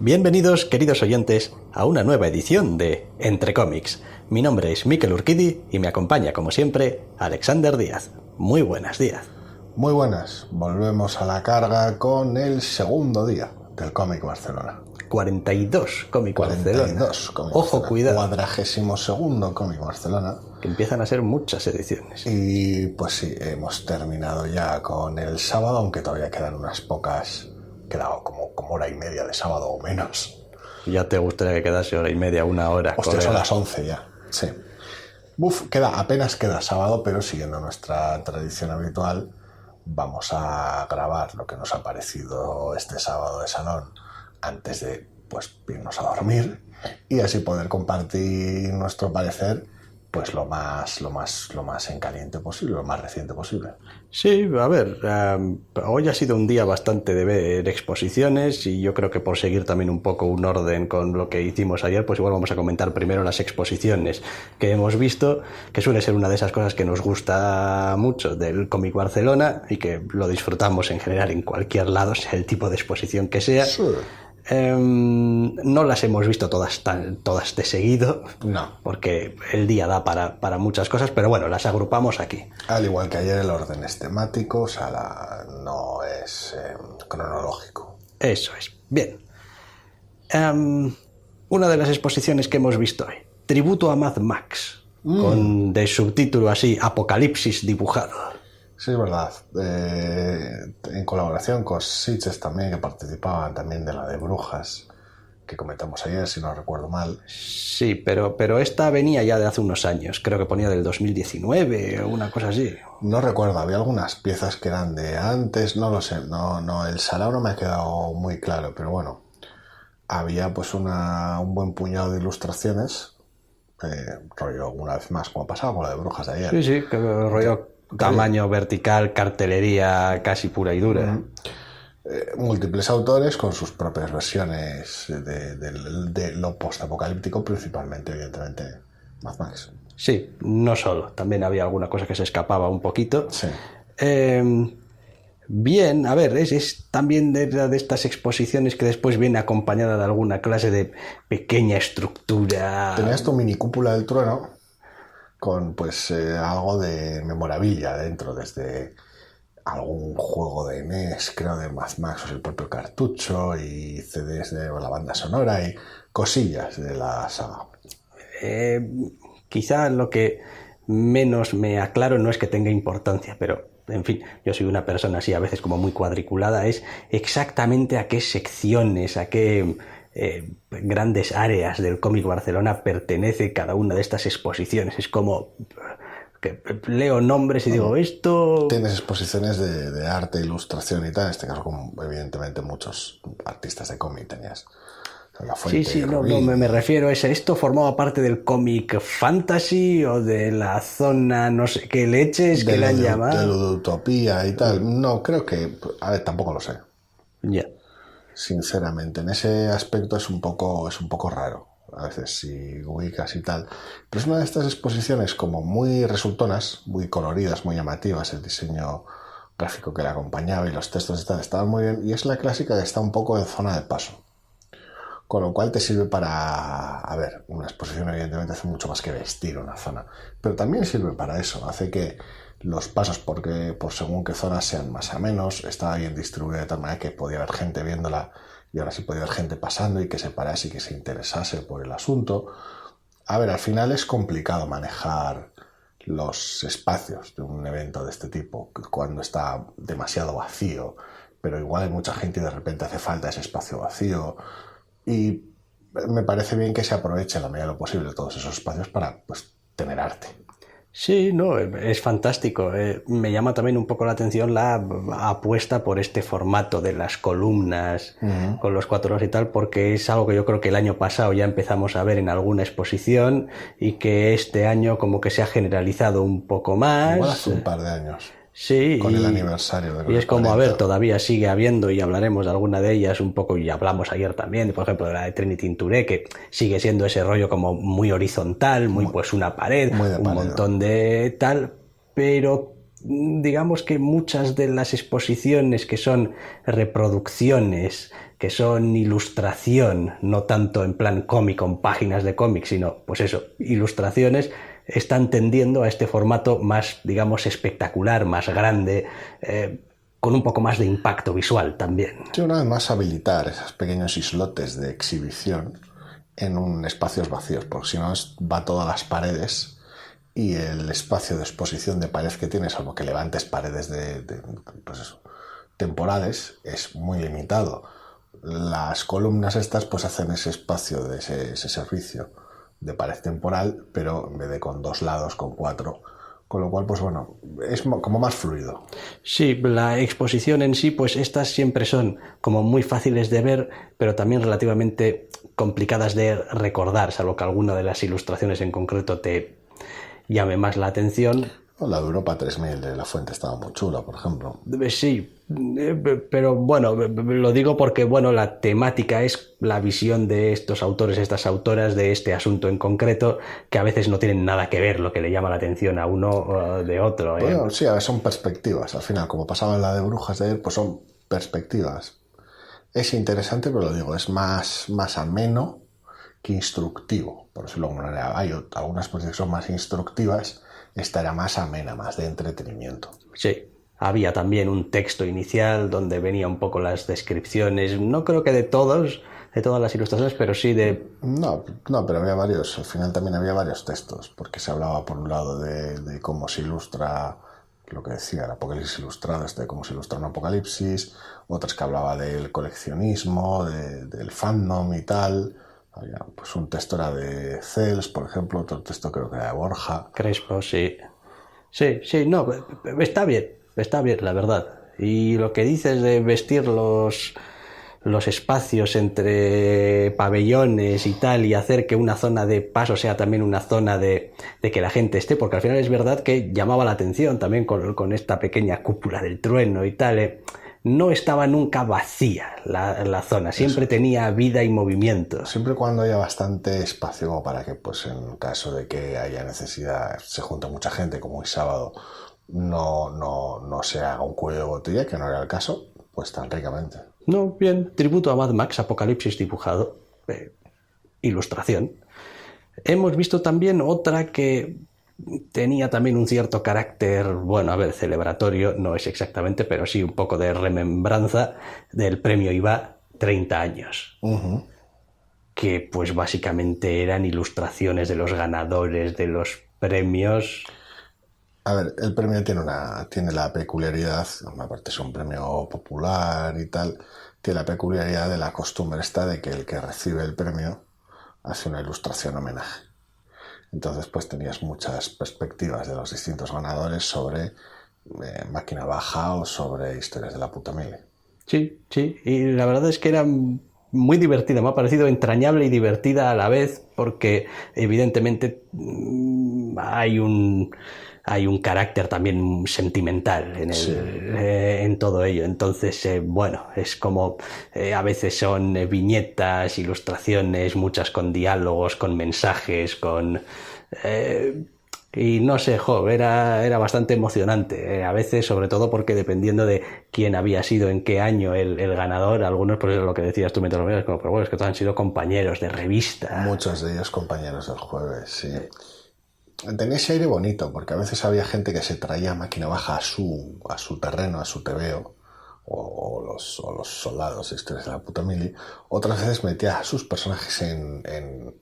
Bienvenidos, queridos oyentes, a una nueva edición de Entre Cómics. Mi nombre es Mikel Urquidi y me acompaña, como siempre, Alexander Díaz. Muy buenas, Díaz. Muy buenas. Volvemos a la carga con el segundo día del Cómic Barcelona. 42 Cómic 42 Barcelona. Cómic Ojo, Barcelona. cuidado. 42º Cómic Barcelona. Que empiezan a ser muchas ediciones. Y pues sí, hemos terminado ya con el sábado, aunque todavía quedan unas pocas. Quedado como hora y media de sábado o menos. Ya te gustaría que quedase hora y media, una hora. Hostia, son las 11 ya. Sí. Apenas queda sábado, pero siguiendo nuestra tradición habitual, vamos a grabar lo que nos ha parecido este sábado de salón antes de irnos a dormir y así poder compartir nuestro parecer pues lo más en caliente posible, lo más reciente posible. Sí, a ver, hoy ha sido un día bastante de ver exposiciones y yo creo que por seguir también un poco un orden con lo que hicimos ayer, pues igual vamos a comentar primero las exposiciones que hemos visto, que suele ser una de esas cosas que nos gusta mucho del Cómic Barcelona y que lo disfrutamos en general en cualquier lado, sea el tipo de exposición que sea. Sí. No las hemos visto todas de seguido, No. porque el día da para muchas cosas, pero bueno, las agrupamos aquí. Al igual que ayer, el orden es temático, o sea, no es cronológico. Eso es. Bien. Una de las exposiciones que hemos visto hoy, Tributo a Mad Max, con de subtítulo así, Apocalipsis dibujado. Sí, es verdad. En colaboración con Sitges también, que participaban también de la de Brujas, que comentamos ayer, si no recuerdo mal. Sí, pero esta venía ya de hace unos años, creo que ponía del 2019 o una cosa así. No recuerdo, había algunas piezas que eran de antes, no lo sé, no, el salado no me ha quedado muy claro, pero bueno, había pues un buen puñado de ilustraciones, rollo una vez más, como pasaba con la de Brujas de ayer. Sí, que rollo tamaño vertical, cartelería casi pura y dura. Múltiples autores con sus propias versiones de lo postapocalíptico, principalmente, evidentemente, Mad Max. Sí, no solo, también había alguna cosa que se escapaba un poquito. Sí. Bien, a ver, es también de estas exposiciones que después viene acompañada de alguna clase de pequeña estructura. Tenías tu mini cúpula del trueno con algo de memorabilia dentro, desde algún juego de NES, creo, de Mad Max, o el propio cartucho, y CDs de la banda sonora y cosillas de la saga. Quizá lo que menos me aclaro no es que tenga importancia, pero en fin, yo soy una persona así a veces como muy cuadriculada, es exactamente a qué secciones, a qué grandes áreas del Cómic Barcelona pertenece cada una de estas exposiciones. Es como que leo nombres y digo, esto... Tienes exposiciones de arte, ilustración y tal, en este caso como evidentemente muchos artistas de cómic tenías. La Fuente, Sí, no, me refiero a esto formaba parte del cómic fantasy o de la zona no sé qué leches que le han llamado. De ludotopía y tal. No, creo que... A ver, tampoco lo sé. Ya. Sinceramente, en ese aspecto es un poco raro. A veces si ubicas y tal. Pero es una de estas exposiciones como muy resultonas, muy coloridas, muy llamativas. El diseño gráfico que la acompañaba y los textos y tal estaban muy bien. Y es la clásica que está un poco en zona de paso. Con lo cual te sirve para... A ver, una exposición evidentemente hace mucho más que vestir una zona. Pero también sirve para eso. Hace que los pasos por según qué zonas sean más o menos. Estaba bien distribuida de tal manera que podía haber gente viéndola y ahora sí podía haber gente pasando y que se parase y que se interesase por el asunto. A ver, al final es complicado manejar los espacios de un evento de este tipo cuando está demasiado vacío, pero igual hay mucha gente y de repente hace falta ese espacio vacío y me parece bien que se aproveche en la medida de lo posible todos esos espacios para tener arte. Sí, no, es fantástico. Me llama también un poco la atención la apuesta por este formato de las columnas con los 4 horas y tal, porque es algo que yo creo que el año pasado ya empezamos a ver en alguna exposición y que este año como que se ha generalizado un poco más. Igual hace un par de años. Sí, con el aniversario de los y es como, 40. a ver, todavía sigue habiendo y hablaremos de alguna de ellas un poco, y hablamos ayer también, por ejemplo, de la de Trinity in Touré, que sigue siendo ese rollo como muy horizontal, muy pues una pared, un montón de tal, pero digamos que muchas de las exposiciones que son reproducciones, que son ilustración, no tanto en plan cómic con páginas de cómic, sino pues eso, ilustraciones, están tendiendo a este formato más, digamos, espectacular, más grande, con un poco más de impacto visual también. Sí, una vez más habilitar esos pequeños islotes de exhibición en un espacios vacíos, porque si no va a todas las paredes y el espacio de exposición de pared que tienes, salvo que levantes paredes pues eso, temporales, es muy limitado. Las columnas estas pues hacen ese espacio de ese servicio de pared temporal, pero en vez de con 2 lados, con 4, con lo cual pues bueno, es como más fluido. Sí, la exposición en sí, pues estas siempre son como muy fáciles de ver, pero también relativamente complicadas de recordar, salvo que alguna de las ilustraciones en concreto te llame más la atención. La de Europa 3000 de La Fuente estaba muy chula, por ejemplo. Sí, pero bueno, lo digo porque bueno, la temática es la visión de estos autores, estas autoras de este asunto en concreto, que a veces no tienen nada que ver lo que le llama la atención a uno de otro. Bueno, sí, a ver, son perspectivas. Al final, como pasaba en la de Brujas de ayer, pues son perspectivas. Es interesante, pero lo digo, es más ameno que instructivo. Por decirlo de alguna manera. Hay algunas cosas que son más instructivas, esta era más amena, más de entretenimiento. Sí, había también un texto inicial donde venía un poco las descripciones, no creo que de todas las ilustraciones, pero sí de... No, pero había varios, al final también había varios textos, porque se hablaba por un lado de cómo se ilustra lo que decía el Apocalipsis ilustrado, de cómo se ilustra un Apocalipsis, otras que hablaba del coleccionismo, del fandom y tal. Había, pues un texto era de Cels, por ejemplo, otro texto creo que era de Borja. Crespo, sí. Sí, no, está bien, la verdad. Y lo que dices de vestir los espacios entre pabellones y tal, y hacer que una zona de paso sea también una zona de que la gente esté, porque al final es verdad que llamaba la atención también con esta pequeña cúpula del trueno y tal. No estaba nunca vacía la zona, siempre tenía vida y movimiento. Siempre cuando haya bastante espacio como para que, pues en caso de que haya necesidad, se junte mucha gente, como hoy sábado, no se haga un cuello de botella, que no era el caso, pues tan ricamente. No, bien, tributo a Mad Max, Apocalipsis dibujado, ilustración. Hemos visto también otra que tenía también un cierto carácter, bueno, a ver, celebratorio, no es exactamente, pero sí un poco de remembranza del premio IVA 30 años. Uh-huh. Que pues básicamente eran ilustraciones de los ganadores de los premios. A ver, el premio tiene la peculiaridad, aparte es un premio popular y tal, tiene la peculiaridad de la costumbre esta de que el que recibe el premio hace una ilustración homenaje. Entonces pues tenías muchas perspectivas de los distintos ganadores sobre máquina baja o sobre historias de la puta mili. Sí, y la verdad es que era muy divertida, me ha parecido entrañable y divertida a la vez, porque evidentemente hay un carácter también sentimental en todo ello. Entonces, bueno, es como a veces son viñetas, ilustraciones, muchas con diálogos, con mensajes, y no sé, era bastante emocionante, a veces, sobre todo porque dependiendo de quién había sido, en qué año el ganador, algunos, pues es lo que decías tú mientras lo veías, como, pero bueno, es que todos han sido compañeros de revista. Muchos de ellos compañeros del jueves, sí. Tenía ese aire bonito, porque a veces había gente que se traía máquina baja a su terreno, a su tebeo, o los soldados, historias de la puta mili. Otras veces metía a sus personajes en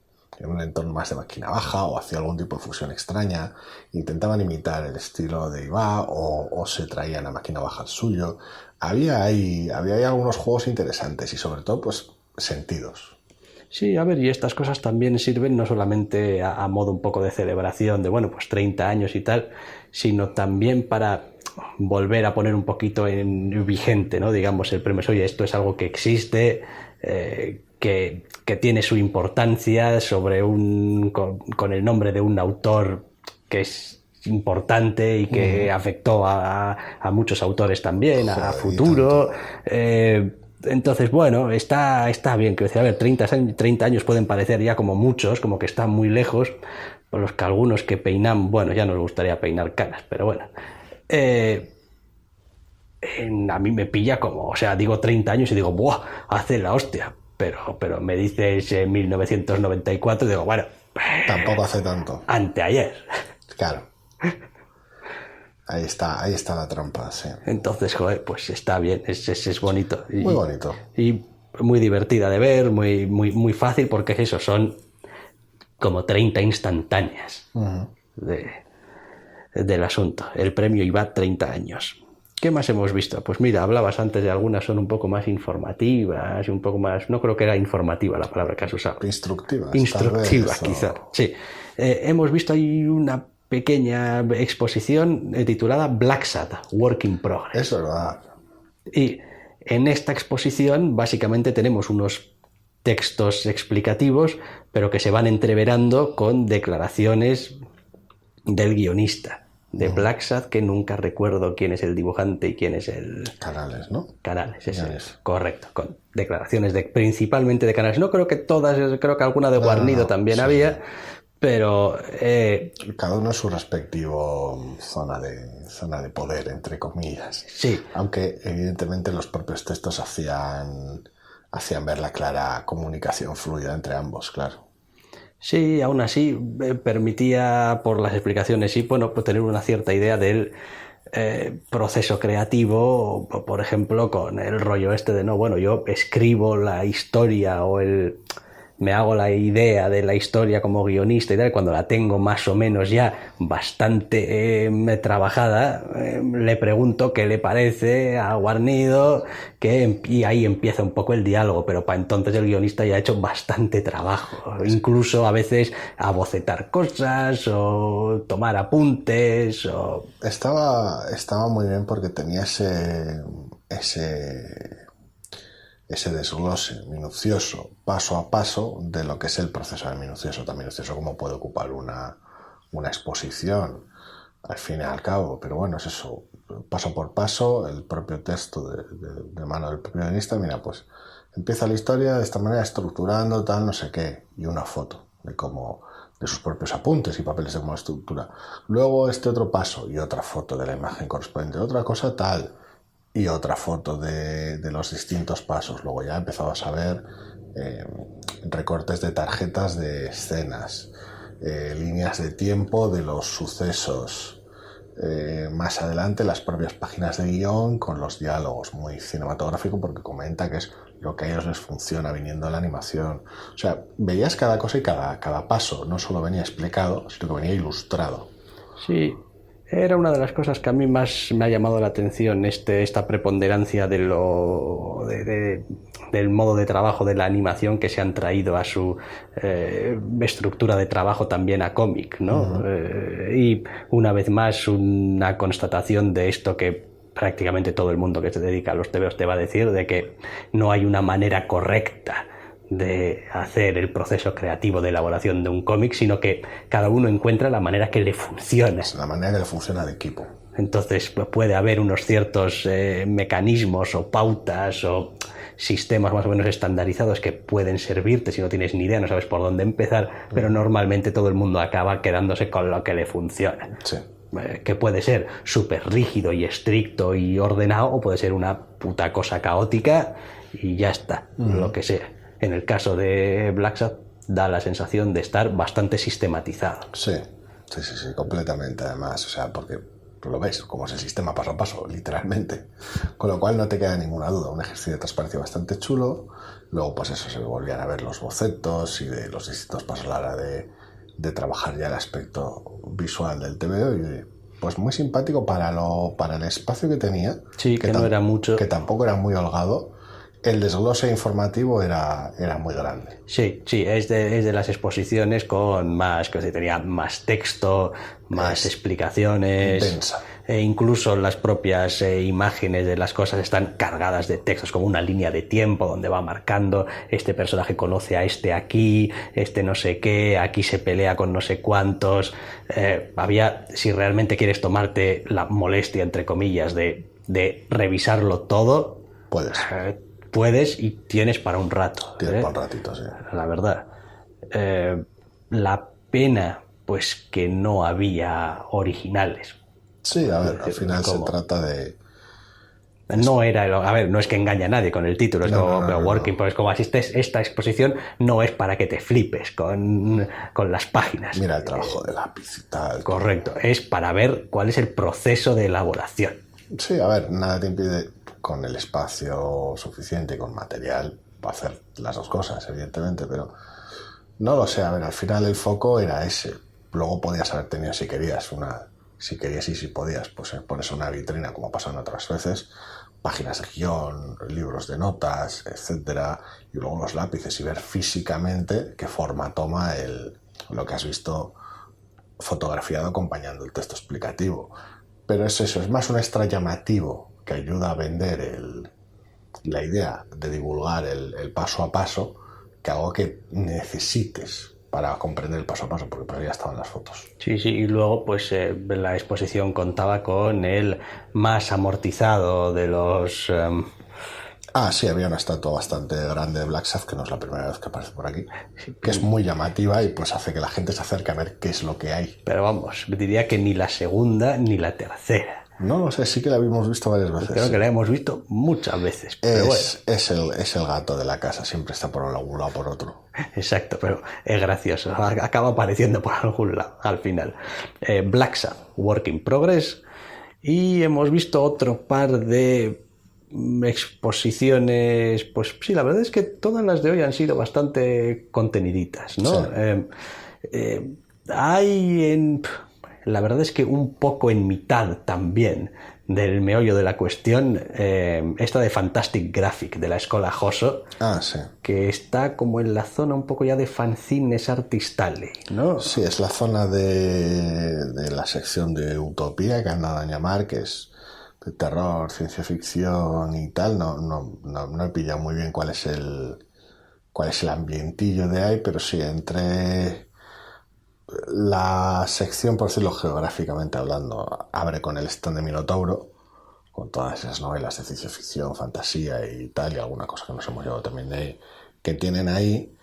un entorno más de máquina baja o hacía algún tipo de fusión extraña, intentaban imitar el estilo de Iba o se traían a máquina baja al suyo. Había ahí algunos juegos interesantes y sobre todo pues sentidos. Sí, a ver, y estas cosas también sirven no solamente a modo un poco de celebración de, bueno, pues 30 años y tal, sino también para volver a poner un poquito en vigente, ¿no? Digamos, el premio, oye, esto es algo que existe, que tiene su importancia sobre con el nombre de un autor que es importante y que afectó a muchos autores también, a futuro. Entonces, bueno, está bien, que a ver, 30 años pueden parecer ya como muchos, como que están muy lejos, por los que algunos que peinan, bueno, ya nos gustaría peinar canas, pero bueno. a mí me pilla como, o sea, digo 30 años y digo, ¡buah! Hace la hostia. Pero me dices 1994 y digo, bueno... Tampoco hace tanto. Anteayer. Claro. Ahí está la trampa, sí. Entonces, joder, pues está bien, es bonito. Muy bonito. Y muy divertida de ver, muy fácil, porque es eso, son como 30 instantáneas del asunto. El premio iba 30 años. ¿Qué más hemos visto? Pues mira, hablabas antes de algunas son un poco más informativas, un poco más... No creo que era informativa la palabra que has usado. Instructivas. Instructivas, tal vez, quizá. Sí. Hemos visto ahí una pequeña exposición titulada Black Sad, Work in Progress. Es verdad. Y en esta exposición básicamente tenemos unos textos explicativos, pero que se van entreverando con declaraciones del guionista de Black Sad, que nunca recuerdo quién es el dibujante y quién es el... Canales, ¿no? Canales, ese es correcto, con declaraciones principalmente de Canales. No creo que todas, creo que alguna de Guarnido también sí, había, sí. Pero... cada uno en su respectivo zona de poder, entre comillas. Sí. Aunque evidentemente los propios textos hacían ver la clara comunicación fluida entre ambos, claro. Sí, aún así permitía, por las explicaciones, sí, bueno, pues tener una cierta idea del proceso creativo, por ejemplo, con el rollo este de, no, bueno, yo escribo la historia o me hago la idea de la historia como guionista y tal, cuando la tengo más o menos ya bastante trabajada, le pregunto qué le parece a Guarnido, y ahí empieza un poco el diálogo, pero para entonces el guionista ya ha hecho bastante trabajo, incluso a veces a bocetar cosas o tomar apuntes o... Estaba muy bien porque tenía ese desglose minucioso, paso a paso, de lo que es el proceso de minucioso, tan minucioso como puede ocupar una exposición, al fin y al cabo. Pero bueno, es eso, paso por paso, el propio texto de mano del propio guionista. Mira, pues empieza la historia de esta manera, estructurando tal, no sé qué, y una foto de sus propios apuntes y papeles de cómo estructura. Luego este otro paso y otra foto de la imagen correspondiente, otra cosa tal, y otra foto de los distintos pasos. Luego ya he empezado a saber recortes de tarjetas de escenas, líneas de tiempo de los sucesos, más adelante las propias páginas de guión con los diálogos, muy cinematográfico, porque comenta que es lo que a ellos les funciona viniendo de la animación. O sea, veías cada cosa y cada paso no solo venía explicado, sino que venía ilustrado. Sí. Era una de las cosas que a mí más me ha llamado la atención, esta preponderancia del modo de trabajo de la animación que se han traído a su estructura de trabajo también a cómic, ¿no? Y una vez más una constatación de esto que prácticamente todo el mundo que se dedica a los TVOs te va a decir, de que no hay una manera correcta de hacer el proceso creativo de elaboración de un cómic, sino que cada uno encuentra la manera que le funciona. Es la manera que le funciona al equipo. Entonces pues puede haber unos ciertos mecanismos o pautas o sistemas más o menos estandarizados que pueden servirte si no tienes ni idea, no sabes por dónde empezar, pero normalmente todo el mundo acaba quedándose con lo que le funciona. Sí. Que puede ser súper rígido y estricto y ordenado, o puede ser una puta cosa caótica y ya está, lo que sea. En el caso de Black Sad da la sensación de estar bastante sistematizado. Sí, completamente además, o sea, porque lo ves como ese sistema paso a paso, literalmente. Con lo cual no te queda ninguna duda, un ejercicio de transparencia bastante chulo. Luego pues eso, se volvían a ver los bocetos y de los distintos pasos a la hora de trabajar ya el aspecto visual del TVO y pues muy simpático para el espacio que tenía. Sí, que no era mucho. Que tampoco era muy holgado. El desglose informativo era muy grande. Sí, es de las exposiciones con más, que tenía más texto, más explicaciones. Densa. Incluso las propias imágenes de las cosas están cargadas de textos, como una línea de tiempo donde va marcando este personaje conoce a este aquí, este no sé qué, aquí se pelea con no sé cuántos. Había, si realmente quieres tomarte la molestia, entre comillas, de revisarlo todo, puedes y tienes para un rato. Tienes para un ratito, sí. La verdad. La pena, pues que no había originales. Sí, a ver, Es al decir, final se como- trata de... No era, a ver, no es que engañe a nadie con el título, es No, no, como no, no, Working, no. pues como asistes, esta exposición no es para que te flipes con las páginas. Mira el trabajo de lápiz y tal. Correcto, es para ver cuál es el proceso de elaboración. Sí, a ver, nada te impide con el espacio suficiente y con material para hacer las dos cosas, evidentemente, pero no lo sé, a ver, al final el foco era ese. Luego podías haber tenido, si querías, si querías y si podías, pues pones una vitrina, como pasan otras veces, páginas de guión, libros de notas, etcétera, y luego los lápices y ver físicamente qué forma toma lo que has visto fotografiado acompañando el texto explicativo. Pero es eso, es más un extra llamativo que ayuda a vender la idea de divulgar el paso a paso que algo que necesites para comprender el paso a paso, porque pues ya estaban las fotos. Sí, sí, y luego pues la exposición contaba con el más amortizado de los... Ah, sí, había una estatua bastante grande de Black Sabbath, que no es la primera vez que aparece por aquí, que es muy llamativa y pues hace que la gente se acerque a ver qué es lo que hay. Pero vamos, diría que ni la segunda ni la tercera. No lo sé, sí que la habíamos visto varias veces. Creo sí. que la hemos visto muchas veces. Pero bueno, es el gato de la casa, siempre está por algún lado o por otro. exacto, pero es gracioso. Acaba apareciendo por algún lado al final. Black Sabbath, Work in Progress. Y hemos visto otro par de exposiciones. Pues sí, la verdad es que todas las de hoy han sido bastante conteniditas, ¿no? Sí. La verdad es que un poco en mitad también del meollo de la cuestión, esta de Fantastic Graphic de la escuela Joso, Ah, sí. que está como en la zona un poco ya de fanzines Artist Alley, ¿no? Sí, es la zona de la sección de utopía que han dado a llamar, que es de terror, ciencia ficción y tal. No he pillado muy bien cuál es el ambientillo de ahí, pero sí, entre la sección, por decirlo geográficamente hablando, abre con el stand de Minotauro, con todas esas novelas de ciencia ficción, fantasía y tal, y alguna cosa que nos hemos llevado también de ahí, que tienen ahí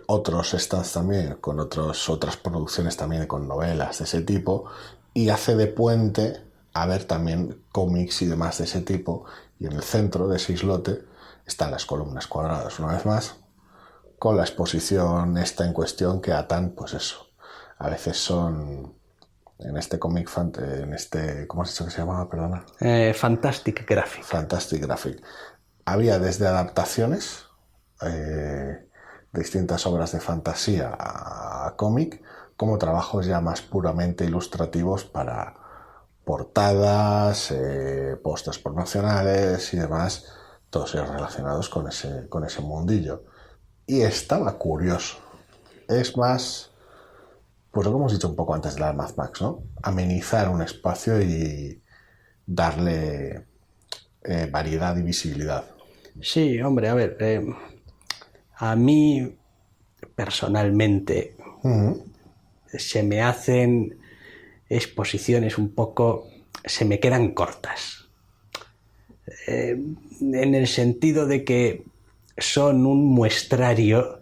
otros stands también, con otras producciones también con novelas de ese tipo, y hace de puente a ver también cómics y demás de ese tipo, y en el centro de ese islote están las columnas cuadradas, una vez más, con la exposición esta en cuestión que atan, pues eso, a veces son en este cómic, ¿cómo has dicho que se llamaba? Perdona. Fantastic Graphic. Fantastic Graphic. Había desde adaptaciones de distintas obras de fantasía a cómic, como trabajos ya más puramente ilustrativos para portadas, pósters promocionales y demás, todos ellos relacionados con ese mundillo. Y estaba curioso. Es más, pues lo que hemos dicho un poco antes de la Mad Max, ¿no? Amenizar un espacio y darle variedad y visibilidad. Sí, hombre, a ver, a mí personalmente se me hacen exposiciones un poco, se me quedan cortas. En el sentido de que son un muestrario,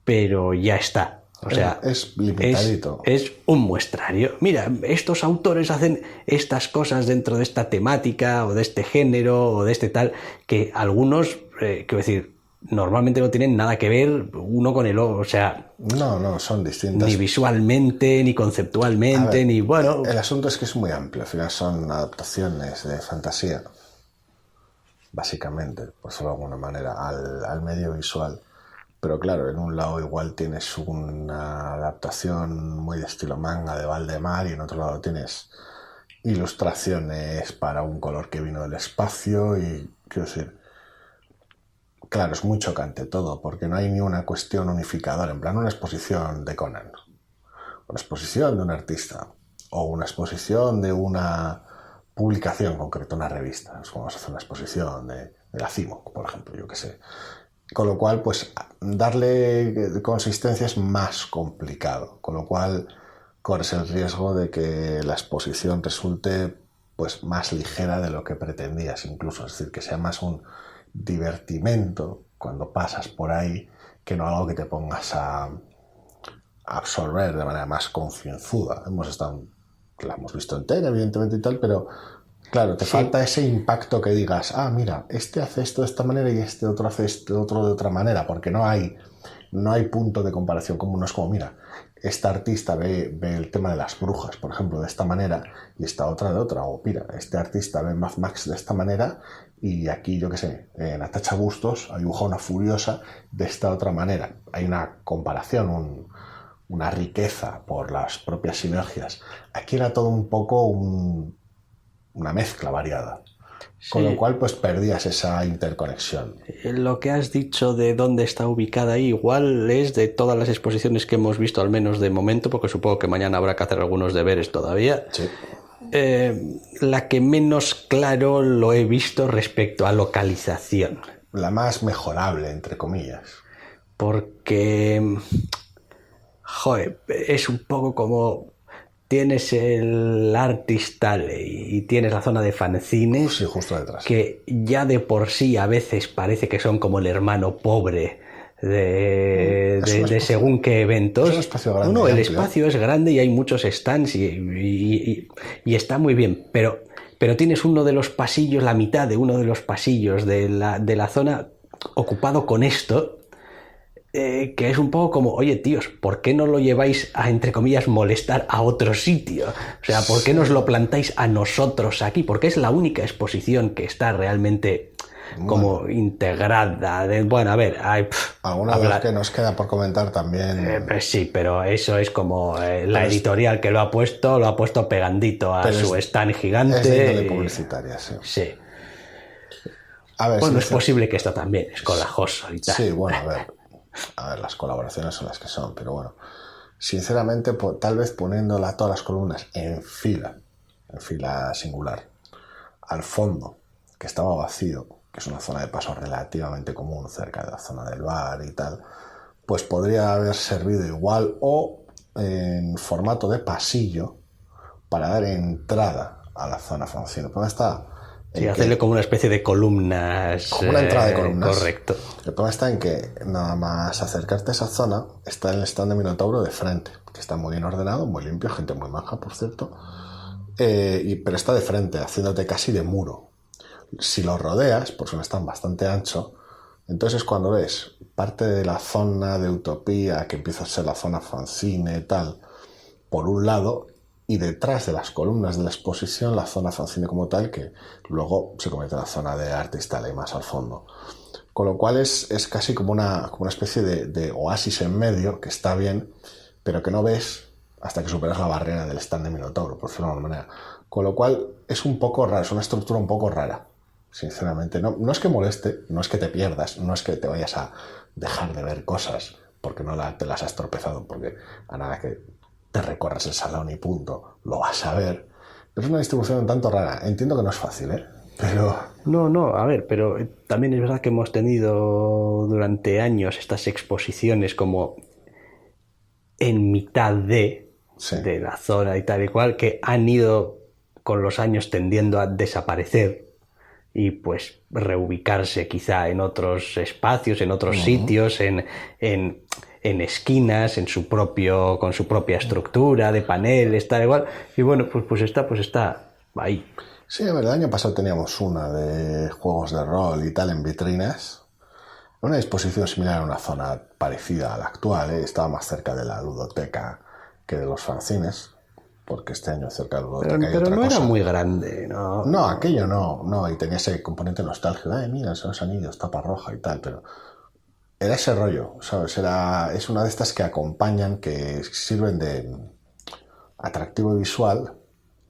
pero ya está. O sea, es limitadito. Es un muestrario. Mira, estos autores hacen estas cosas dentro de esta temática o de este género o de este tal, que algunos, quiero decir, normalmente no tienen nada que ver uno con el otro. O sea, no, son distintas. Ni visualmente, ni conceptualmente, ver, ni bueno. El asunto es que es muy amplio. Al final son adaptaciones de fantasía, básicamente, por decirlo de alguna manera, al medio visual. Pero claro, en un lado igual tienes una adaptación muy de estilo manga de Valdemar y en otro lado tienes ilustraciones para un color que vino del espacio y, quiero decir, claro, es muy chocante todo porque no hay ni una cuestión unificadora, en plan una exposición de Conan, una exposición de un artista o una exposición de una publicación concreta, una revista. Es como se hace una exposición de la CIMO, por ejemplo, yo qué sé. Con lo cual, pues darle consistencia es más complicado, con lo cual corres el riesgo de que la exposición resulte pues más ligera de lo que pretendías incluso, es decir, que sea más un divertimento cuando pasas por ahí que no algo que te pongas a absorber de manera más concienzuda. Hemos estado que la hemos visto entera, evidentemente y tal, pero claro, te Sí. falta ese impacto que digas, ah, mira, este hace esto de esta manera y este otro hace esto otro de otra manera, porque no hay punto de comparación común. No es como, mira, esta artista ve el tema de las brujas, por ejemplo, de esta manera y esta otra de otra, o mira, este artista ve Mad Max de esta manera y aquí, yo qué sé, Natacha Bustos ha dibujado una Furiosa de esta otra manera. Hay una comparación, una riqueza por las propias sinergias. Aquí era todo un poco una mezcla variada. Con lo Sí. cual, pues perdías esa interconexión. Lo que has dicho de dónde está ubicada ahí, igual es de todas las exposiciones que hemos visto, al menos de momento, porque supongo que mañana habrá que hacer algunos deberes todavía. Sí. La que menos claro lo he visto respecto a localización. La más mejorable, entre comillas. Porque, joder, es un poco como tienes el Artist Alley y tienes la zona de fanzines, Sí, justo detrás. que ya de por sí a veces parece que son como el hermano pobre de según qué eventos. Es un espacio grande. No, y el amplio. espacio es grande y hay muchos stands y está muy bien, pero tienes uno de los pasillos, la mitad de uno de los pasillos de la zona ocupado con esto. Que es un poco como, oye tíos, ¿por qué no lo lleváis a, entre comillas, molestar a otro sitio? O sea, ¿por qué nos lo plantáis a nosotros aquí? Porque es la única exposición que está realmente como integrada. Bueno, a ver, hay... Alguna vez que nos queda por comentar también. Pues sí, pero eso es como la editorial que lo ha puesto pegandito a su stand gigante. Es de índole publicitaria, sí. Sí. A ver, Bueno, es posible que esto también es colajoso y tal. Sí, bueno, a ver, las colaboraciones son las que son, pero bueno, sinceramente, tal vez poniéndola todas las columnas en fila singular, al fondo, que estaba vacío, que es una zona de paso relativamente común cerca de la zona del bar y tal, pues podría haber servido igual o en formato de pasillo para dar entrada a la zona fanzine. ¿Dónde está? Sí, hacerle como una especie de columnas. Como una entrada de columnas. Correcto. El problema está en que nada más acercarte a esa zona está el stand de Minotauro de frente, que está muy bien ordenado, muy limpio, gente muy maja, por cierto, pero está de frente, haciéndote casi de muro. Si lo rodeas, pues un stand bastante ancho, entonces cuando ves parte de la zona de Utopía, que empieza a ser la zona fanzine y tal, por un lado, y detrás de las columnas de la exposición la zona fanzine como tal, que luego se convierte en la zona de Artist Alley más al fondo. Con lo cual es casi como una especie de oasis en medio, que está bien, pero que no ves hasta que superas la barrera del stand de Minotauro, por decirlo de alguna manera. Con lo cual es un poco raro, es una estructura un poco rara, sinceramente. No es que moleste, no es que te pierdas, no es que te vayas a dejar de ver cosas porque no te las has tropezado, porque a nada que te recorras el salón y punto, lo vas a ver. Pero es una distribución un tanto rara. Entiendo que no es fácil, pero... No, a ver, pero también es verdad que hemos tenido durante años estas exposiciones como en mitad de la zona y tal y cual, que han ido con los años tendiendo a desaparecer y pues reubicarse quizá en otros espacios, en otros sitios, en esquinas, con su propia estructura de paneles, tal igual. Y bueno, pues está ahí. Sí, a ver, el año pasado teníamos una de juegos de rol y tal en vitrinas. Una disposición similar a una zona parecida a la actual, estaba más cerca de la ludoteca que de los fanzines, porque este año cerca de la ludoteca hay pero otra no cosa. Era muy grande, ¿no? No, aquello no, y tenía ese componente nostálgico. Ay, mira, son los anillos, tapa roja y tal, pero era ese rollo, ¿sabes? Es una de estas que acompañan, que sirven de atractivo visual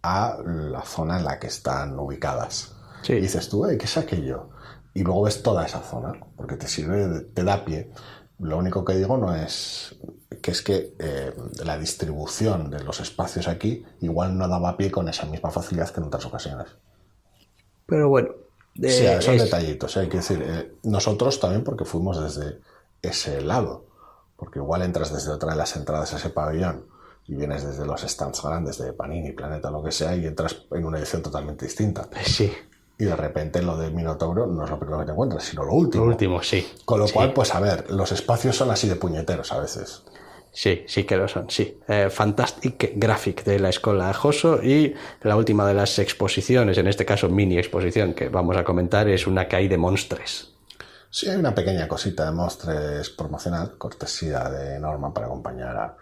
a la zona en la que están ubicadas. Sí. Y dices tú, ¿qué es aquello? Y luego ves toda esa zona, porque te sirve, te da pie. Lo único que digo no es que la distribución de los espacios aquí igual no daba pie con esa misma facilidad que en otras ocasiones. Pero bueno. Sí, son detallitos, hay que decir. Nosotros también, porque fuimos desde ese lado, porque igual entras desde otra de las entradas a ese pabellón y vienes desde los stands grandes de Panini, Planeta, lo que sea, y entras en una edición totalmente distinta. Sí. Y de repente lo de Minotauro no es lo primero que te encuentras, sino lo último. Lo último, sí. Con lo cual, pues a ver, los espacios son así de puñeteros a veces. Sí, sí que lo son, sí. Fantastic Graphic de la Escola Joso, y la última de las exposiciones, en este caso mini exposición que vamos a comentar, es una que hay de Monstres. Sí, hay una pequeña cosita de Monstres promocional, cortesía de Norma para acompañar a,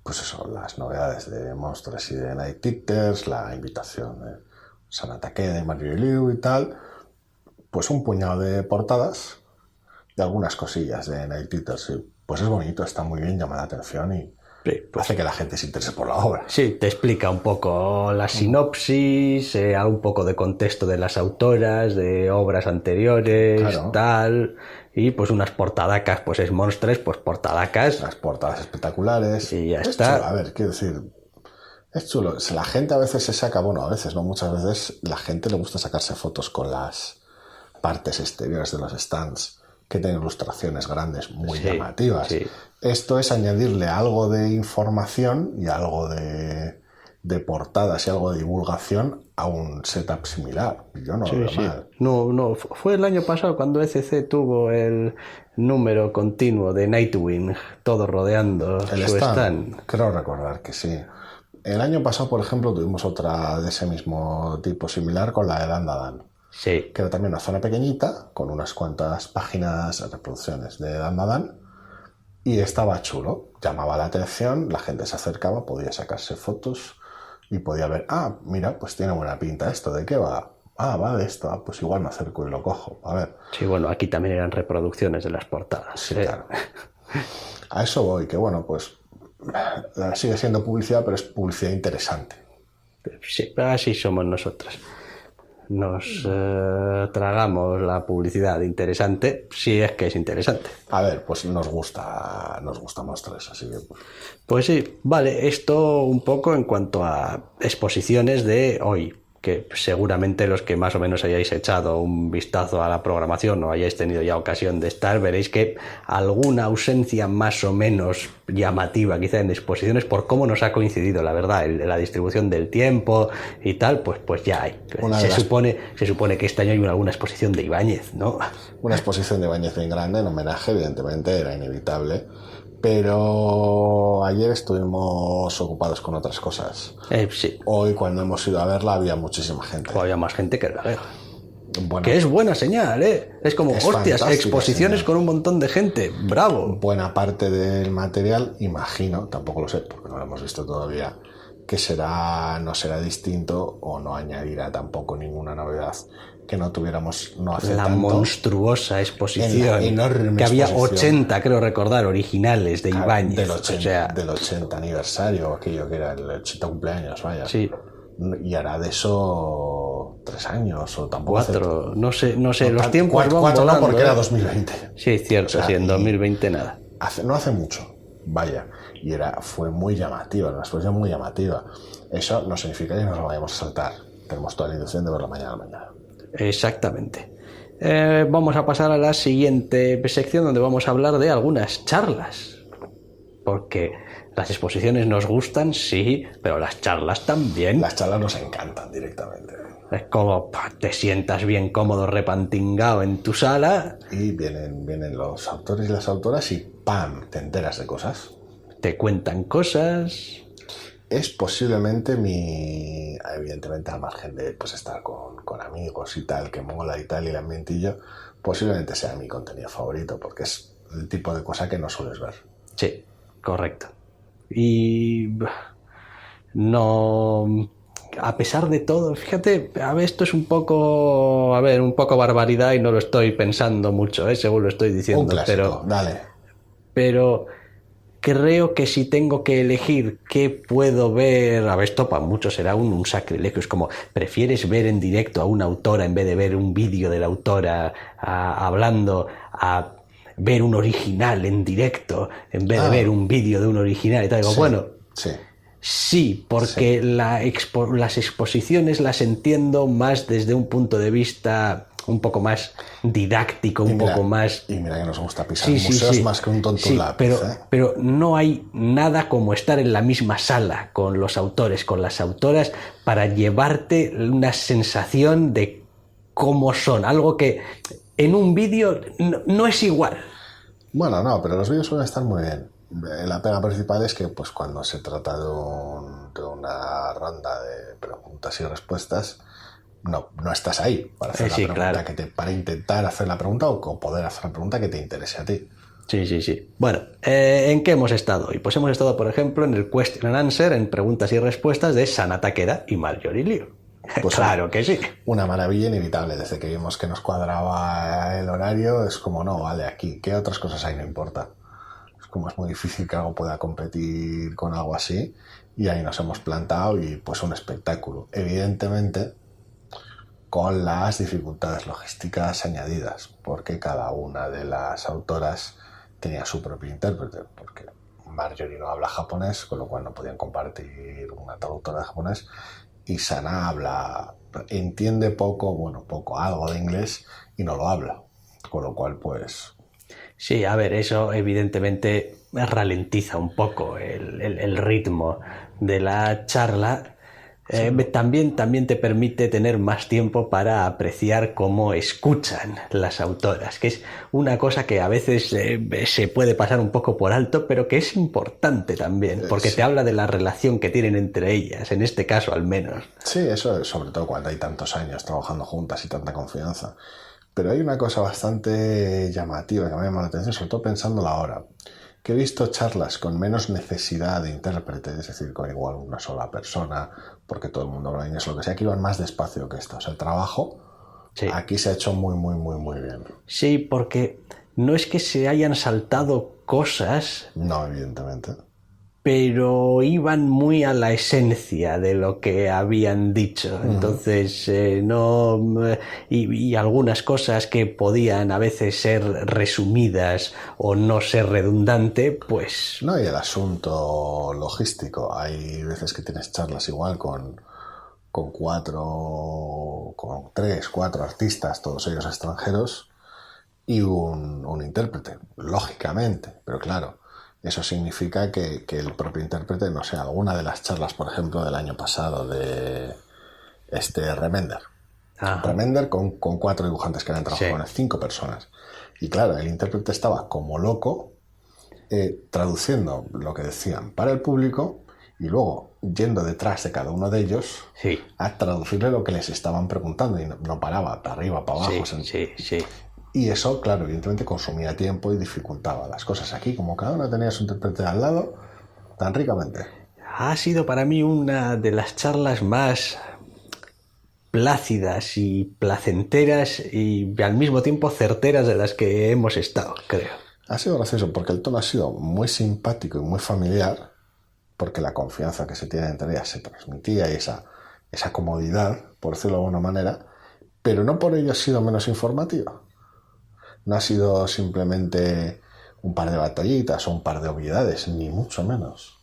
pues eso, las novedades de Monstres y de Night Eaters, la invitación de Sana Takeda y Mario Liu y tal, pues un puñado de portadas y algunas cosillas de Night Eaters. Y pues es bonito, está muy bien, llama la atención y Sí, pues, hace que la gente se interese por la obra. sí, te explica un poco la sinopsis, un poco de contexto de las autoras, de obras anteriores, Claro. tal, y pues unas portadacas, pues es Monstres, pues portadacas. Las portadas espectaculares. Y ya Es está. chulo, a ver, quiero decir, es chulo. Si la gente a veces se saca, bueno, a veces, no muchas veces, la gente le gusta sacarse fotos con las partes exteriores de los stands que tienen ilustraciones grandes muy Sí, llamativas. sí. Esto es añadirle algo de información y algo de portadas y algo de divulgación a un setup similar. Yo no lo veo mal. No, fue el año pasado cuando ECC tuvo el número continuo de Nightwing, todo rodeando El su stand, stand. creo recordar que sí. El año pasado, por ejemplo, tuvimos otra de ese mismo tipo similar con la de Dandadan, Sí, que era también una zona pequeñita, con unas cuantas páginas, reproducciones de Dandadan, y estaba chulo, llamaba la atención, la gente se acercaba, podía sacarse fotos y podía ver, mira, pues tiene buena pinta esto, ¿de qué va? Va de esto, pues igual me acerco y lo cojo, a ver. sí, bueno, aquí también eran reproducciones de las portadas. Sí, claro. A eso voy, que bueno, pues sigue siendo publicidad, pero es publicidad interesante. Sí, así somos nosotros. Nos tragamos la publicidad interesante, si es que es interesante. A ver, pues nos gusta Monstres, así que pues, Pues sí, vale, esto un poco en cuanto a exposiciones de hoy, que seguramente los que más o menos hayáis echado un vistazo a la programación o hayáis tenido ya ocasión de estar, veréis que alguna ausencia más o menos llamativa quizá en exposiciones, por cómo nos ha coincidido, la verdad, la distribución del tiempo y tal, pues ya hay. Se supone que este año hay alguna exposición de Ibáñez, ¿no? una exposición de Ibáñez bien grande, en homenaje, evidentemente, era inevitable. Pero ayer estuvimos ocupados con otras cosas. Sí, Hoy, cuando hemos ido a verla, había muchísima gente. había más gente que la veo. Bueno, Que es buena señal, ¿eh? Es como, Es hostias, fantástica exposiciones señal. con un montón de gente. ¡Bravo! buena parte del material, imagino, tampoco lo sé, porque no lo hemos visto todavía, que no será distinto o no añadirá tampoco ninguna novedad que no tuviéramos no hace La tanto. monstruosa exposición. En la enorme que había exposición. 80, creo recordar, originales de Ibáñez. Del 80 aniversario, aquello que era el 80 cumpleaños, vaya. Sí, Y hará de eso 3 años o tampoco. 4, no sé, los tiempos van 4 volando. no, porque era 2020. Sí, cierto, O sea, sí, en y 2020 nada. no hace mucho, vaya. Y fue muy llamativa, una exposición muy llamativa. Eso no significa que nos lo vayamos a saltar. Tenemos toda la intención de verlo mañana. Exactamente. Vamos a pasar a la siguiente sección, donde vamos a hablar de algunas charlas. Porque las exposiciones nos gustan, sí, pero las charlas también. Las charlas nos encantan directamente. Es como te sientas bien cómodo, repantingado en tu sala, Y vienen los autores y las autoras y ¡pam! Te enteras de cosas. te cuentan cosas. Es posiblemente evidentemente al margen de pues estar con amigos y tal, que mola y tal, y el ambientillo, posiblemente sea mi contenido favorito, porque es el tipo de cosa que no sueles ver. Sí, correcto. Y no, a pesar de todo, fíjate, a ver, esto es un poco barbaridad y no lo estoy pensando mucho, según lo estoy diciendo, Un clásico, dale. pero creo que si tengo que elegir qué puedo ver, a ver, esto para muchos será un sacrilegio, es como, ¿prefieres ver en directo a una autora en vez de ver un vídeo de la autora hablando, a ver un original en directo en vez de ver un vídeo de un original y tal? Digo, Sí, bueno, sí. sí, porque las exposiciones las entiendo más desde un punto de vista un poco más didáctico, poco más... Y mira que nos gusta pisar museos más que un tonto Sí, lápiz. pero no hay nada como estar en la misma sala con los autores, con las autoras, para llevarte una sensación de cómo son. Algo que en un vídeo no es igual. Bueno, no, pero los vídeos suelen estar muy bien. La pega principal es que pues cuando se trata de una ronda de preguntas y respuestas, no estás ahí para hacer la Sí, pregunta claro. para intentar hacer la pregunta o poder hacer la pregunta que te interese a ti. Sí, sí, sí. Bueno, ¿en qué hemos estado hoy? Pues hemos estado, por ejemplo, en el Question and Answer, en preguntas y respuestas de Sana Takeda y Marjorie Liu. Pues Claro que sí. una maravilla inevitable. Desde que vimos que nos cuadraba el horario, es como, no, vale, aquí, ¿qué otras cosas hay? No importa. Es como es muy difícil que algo pueda competir con algo así. Y ahí nos hemos plantado y pues un espectáculo. Evidentemente, con las dificultades logísticas añadidas, porque cada una de las autoras tenía su propio intérprete, porque Marjorie no habla japonés, con lo cual no podían compartir una traductora de japonés, y Sana entiende poco, bueno, poco, algo de inglés y no lo habla, con lo cual pues... Sí, a ver, eso evidentemente ralentiza un poco el ritmo de la charla. Sí, no. También te permite tener más tiempo para apreciar cómo escuchan las autoras, que es una cosa que a veces se puede pasar un poco por alto, pero que es importante también, porque te Sí. habla de la relación que tienen entre ellas, en este caso al menos. Sí, eso es sobre todo cuando hay tantos años trabajando juntas y tanta confianza. Pero hay una cosa bastante llamativa que me llama la atención, sobre todo pensándola ahora, que he visto charlas con menos necesidad de intérprete, es decir, con igual una sola persona, porque todo el mundo habla inglés, lo que sea, que iban más despacio que esto. O sea, el trabajo Sí. aquí se ha hecho muy, muy, muy, muy bien. Sí, porque no es que se hayan saltado cosas, No, evidentemente. pero iban muy a la esencia de lo que habían dicho. Entonces, no. Y algunas cosas que podían a veces ser resumidas o no ser redundante, pues. No, y el asunto logístico. Hay veces que tienes charlas igual con tres, cuatro artistas, todos ellos extranjeros, y un intérprete, lógicamente, pero claro, eso significa que el propio intérprete, no sé, alguna de las charlas, por ejemplo, del año pasado de Remender. Ajá. Remender con cuatro dibujantes que habían trabajado Sí. con él, cinco personas. Y claro, el intérprete estaba como loco traduciendo lo que decían para el público y luego yendo detrás de cada uno de ellos Sí. a traducirle lo que les estaban preguntando y no paraba, para arriba, para abajo. Sí, sí, sí. Y eso, claro, evidentemente consumía tiempo y dificultaba las cosas. Aquí, como cada uno tenía su intérprete al lado, tan ricamente. Ha sido para mí una de las charlas más plácidas y placenteras y al mismo tiempo certeras de las que hemos estado, creo. Ha sido gracioso porque el tono ha sido muy simpático y muy familiar, porque la confianza que se tiene entre ellas se transmitía y esa comodidad, por decirlo de alguna manera, pero no por ello ha sido menos informativa. No ha sido simplemente un par de batallitas o un par de obviedades, ni mucho menos.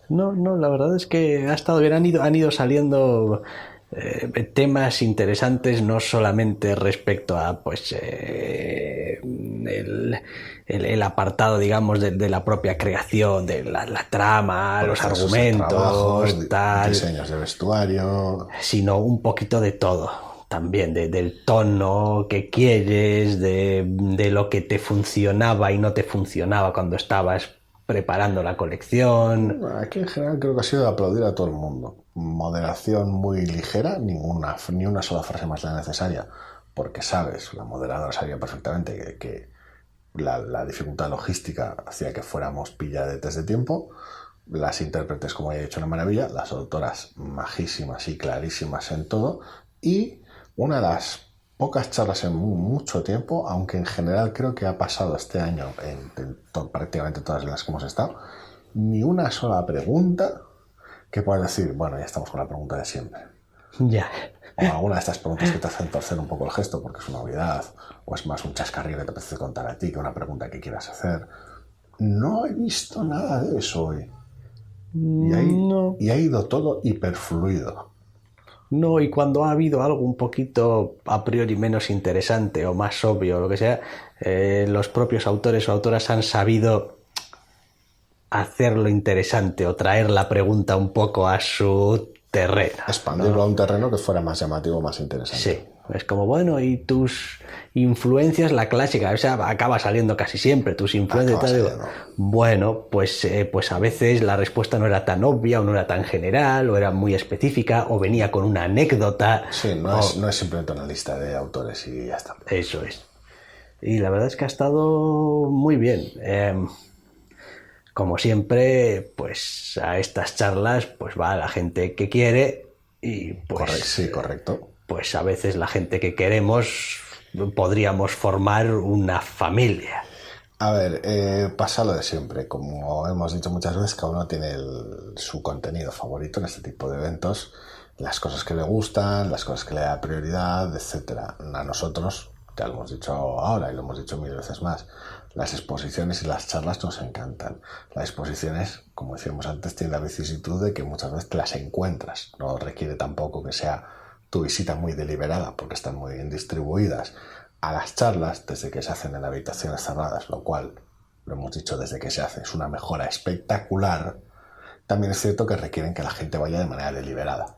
No, no, la verdad es que ha estado bien, han ido saliendo temas interesantes, no solamente respecto a pues el apartado, digamos, de la propia creación, de la trama, los Procesos de argumentos, trabajos, tal, diseños de vestuario. sino un poquito de todo. También del tono que quieres, de lo que te funcionaba y no te funcionaba cuando estabas preparando la colección. Aquí en general creo que ha sido de aplaudir a todo el mundo. Moderación muy ligera, ni una sola frase más de la necesaria, porque sabes, la moderadora sabía perfectamente que la dificultad logística hacía que fuéramos pilladetes de tiempo. Las intérpretes, como ya he dicho, una maravilla. Las autoras majísimas y clarísimas en todo. Y una de las pocas charlas en mucho tiempo, aunque en general creo que ha pasado este año prácticamente todas las que hemos estado, ni una sola pregunta que puedas decir, bueno, ya estamos con la pregunta de siempre. Ya. O alguna de estas preguntas que te hacen torcer un poco el gesto porque es una obviedad, o es más un chascarrillo que te apetece contar a ti que una pregunta que quieras hacer. No he visto nada de eso hoy. No. Y ha ido todo hiperfluido. No, y cuando ha habido algo un poquito a priori menos interesante o más obvio o lo que sea, los propios autores o autoras han sabido hacerlo interesante o traer la pregunta un poco a su terreno, Expandirlo ¿no? a un terreno que fuera más llamativo, más interesante. Sí, Es como, bueno, y tus influencias, la clásica, o sea, acaba saliendo casi siempre, tus influencias. Acaba Tal, digo, saliendo. bueno, pues a veces la respuesta no era tan obvia, o no era tan general, o era muy específica, o venía con una anécdota. Sí, no es simplemente una lista de autores y ya está. Eso es. Y la verdad es que ha estado muy bien. Como siempre, pues a estas charlas pues va la gente que quiere y pues, Sí, correcto. pues a veces la gente que queremos podríamos formar una familia. A ver, pasa lo de siempre. Como hemos dicho muchas veces, cada uno tiene su contenido favorito en este tipo de eventos, las cosas que le gustan, las cosas que le da prioridad, etcétera. A nosotros, ya lo hemos dicho ahora y lo hemos dicho mil veces más, las exposiciones y las charlas nos encantan. Las exposiciones, como decíamos antes, tienen la vicisitud de que muchas veces te las encuentras. No requiere tampoco que sea tu visita muy deliberada, porque están muy bien distribuidas. A las charlas, desde que se hacen en habitaciones cerradas, lo cual, lo hemos dicho desde que se hace, es una mejora espectacular, también es cierto que requieren que la gente vaya de manera deliberada.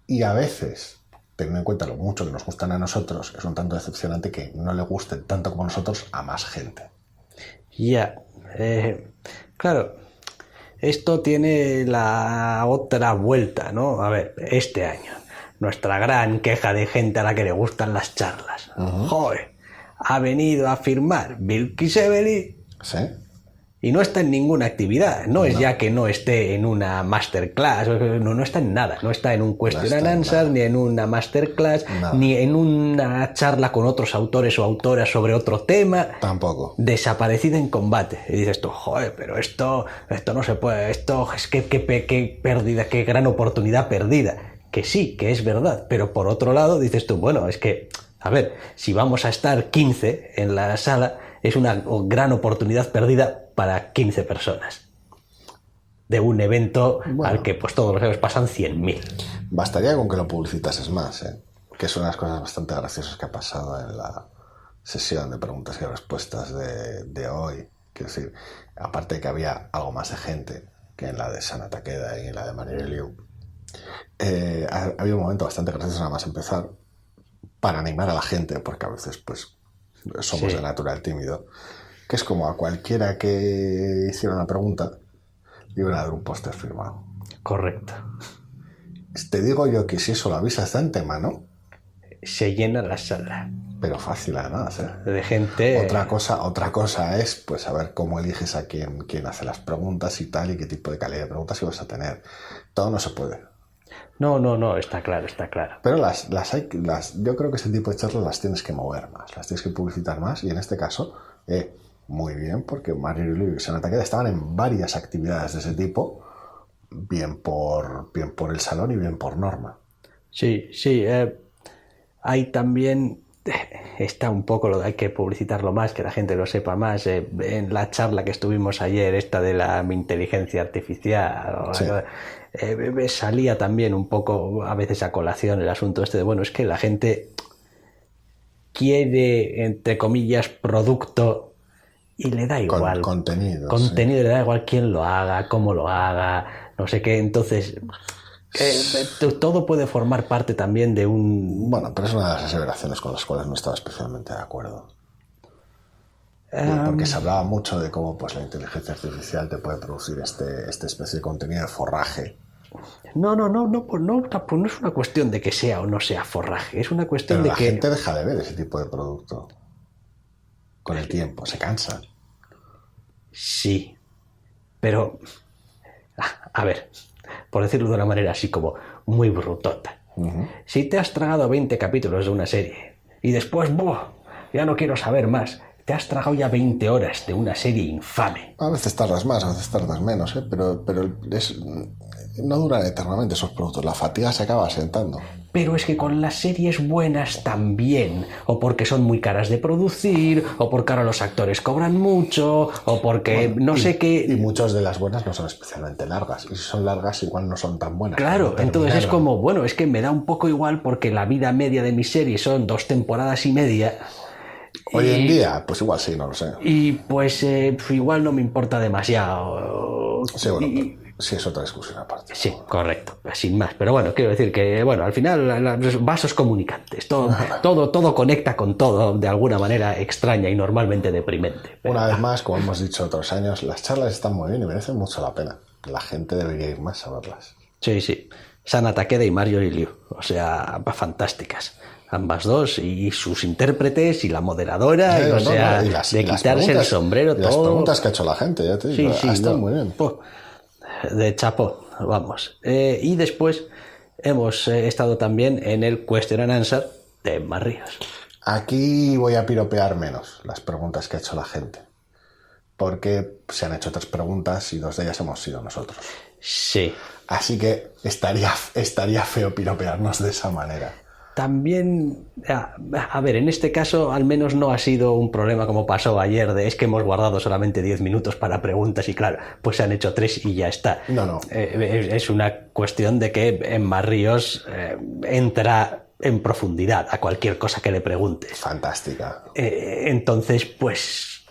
Y a veces, teniendo en cuenta lo mucho que nos gustan a nosotros, es un tanto decepcionante que no le gusten tanto como a nosotros a más gente. Ya, claro, esto tiene la otra vuelta, ¿no? A ver, este año, nuestra gran queja de gente a la que le gustan las charlas. Joder, ha venido a firmar Bill Kisevely ¿Sí? y no está en ninguna actividad. No es ya que no esté en una masterclass, no está en nada. No está en un question and answer, ni en una masterclass, ni en una charla con otros autores o autoras sobre otro tema. Tampoco. Desaparecida en combate. Y dices tú, joder, pero esto no se puede, esto es que pérdida, qué gran oportunidad perdida. Que sí, que es verdad, pero por otro lado dices tú, bueno, es que, a ver, si vamos a estar 15 en la sala, es una gran oportunidad perdida para 15 personas. De un evento al que pues todos los años pasan 100.000. Bastaría con que lo publicitases más, que es una de las cosas bastante graciosas que ha pasado en la sesión de preguntas y respuestas de hoy. Quiero decir, aparte de que había algo más de gente que en la de Sana Takeda y en la de Marielle Liu, había un momento bastante gracioso nada más empezar para animar a la gente, porque a veces pues somos de natural tímido, que es como a cualquiera que hiciera una pregunta le iban a dar un póster firmado. Correcto. Te digo yo que si eso lo avisas de antemano, se llena la sala. Pero fácil además, de gente. Otra cosa es pues saber cómo eliges a quién hace las preguntas y tal, y qué tipo de calidad de preguntas vas a tener. Todo no se puede. No, está claro. Pero yo creo que ese tipo de charlas las tienes que mover más, las tienes que publicitar más, y en este caso, muy bien, porque Marielle Liu y Sana Takeda estaban en varias actividades de ese tipo, bien por el salón y bien por norma. Sí, hay también, está un poco lo de hay que publicitarlo más, que la gente lo sepa más. En la charla que estuvimos ayer, esta de la inteligencia artificial, sí. Salía también un poco a veces a colación el asunto este de, bueno, es que la gente quiere, entre comillas, producto y le da igual. Contenido, sí. Le da igual quién lo haga, cómo lo haga, no sé qué. Entonces, todo puede formar parte también de un... Bueno, pero es una de las aseveraciones con las cuales no estaba especialmente de acuerdo. Porque se hablaba mucho de cómo pues la inteligencia artificial te puede producir esta especie de contenido de forraje. No es una cuestión de que sea o no sea forraje, es una cuestión pero de la que... gente deja de ver ese tipo de producto. Con el tiempo, se cansa. Sí, pero... A ver, por decirlo de una manera así como muy brutota. Si te has tragado 20 capítulos de una serie y después, ya no quiero saber más, te has tragado ya 20 horas de una serie infame. A veces tardas más, a veces tardas menos, pero no duran eternamente esos productos. La fatiga se acaba asentando. Pero es que con las series buenas también, o porque son muy caras de producir, o porque ahora los actores cobran mucho, o porque sé qué... Y muchas de las buenas no son especialmente largas, y si son largas igual no son tan buenas. Claro, entonces es como, bueno, es que me da un poco igual porque la vida media de mi serie son 2 temporadas y media. Hoy en día, pues igual sí, no lo sé. Y pues igual no me importa demasiado. Sí, bueno, Sí, es otra discusión aparte. Sí, correcto, sin más. Pero bueno, quiero decir que, bueno, al final los vasos comunicantes, todo conecta con todo de alguna manera extraña y normalmente deprimente. Pero, una vez más, como hemos dicho otros años, las charlas están muy bien y merecen mucho la pena. La gente debería ir más a verlas. Sí. Sana Takeda y Marjorie Liu, o sea, fantásticas. Ambas dos, y sus intérpretes, y la moderadora, y, o sea, de quitarse el sombrero, todo. Las preguntas que ha hecho la gente, ya te digo, están muy bien. De chapó, vamos. Y después hemos estado también en el Question and Answer de Emma Ríos. Aquí voy a piropear menos las preguntas que ha hecho la gente, porque se han hecho 3 preguntas y 2 de ellas hemos sido nosotros. Sí. Así que estaría feo piropearnos de esa manera. También, a ver, en este caso al menos no ha sido un problema como pasó ayer, es que hemos guardado solamente 10 minutos para preguntas y claro, pues se han hecho 3 y ya está. No. Es una cuestión de que Emma Ríos entra en profundidad a cualquier cosa que le preguntes. Fantástica. Entonces, pues,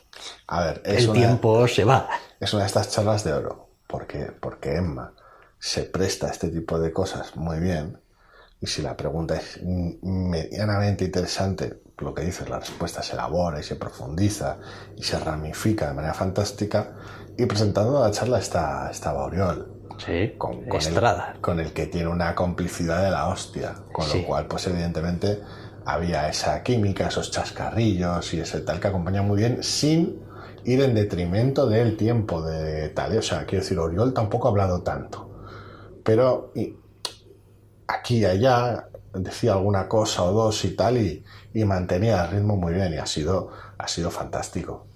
a ver, el tiempo se va. Es una de estas charlas de oro, porque Emma se presta a este tipo de cosas muy bien. Y si la pregunta es medianamente interesante, lo que dices, la respuesta se elabora y se profundiza y se ramifica de manera fantástica. Y presentando la charla estaba Oriol. Sí, con el que tiene una complicidad de la hostia. Con lo cual, pues evidentemente, había esa química, esos chascarrillos y ese tal que acompaña muy bien sin ir en detrimento del tiempo de tal. O sea, quiero decir, Oriol tampoco ha hablado tanto. Pero... aquí y allá decía alguna cosa o dos y tal y mantenía el ritmo muy bien y ha sido fantástico.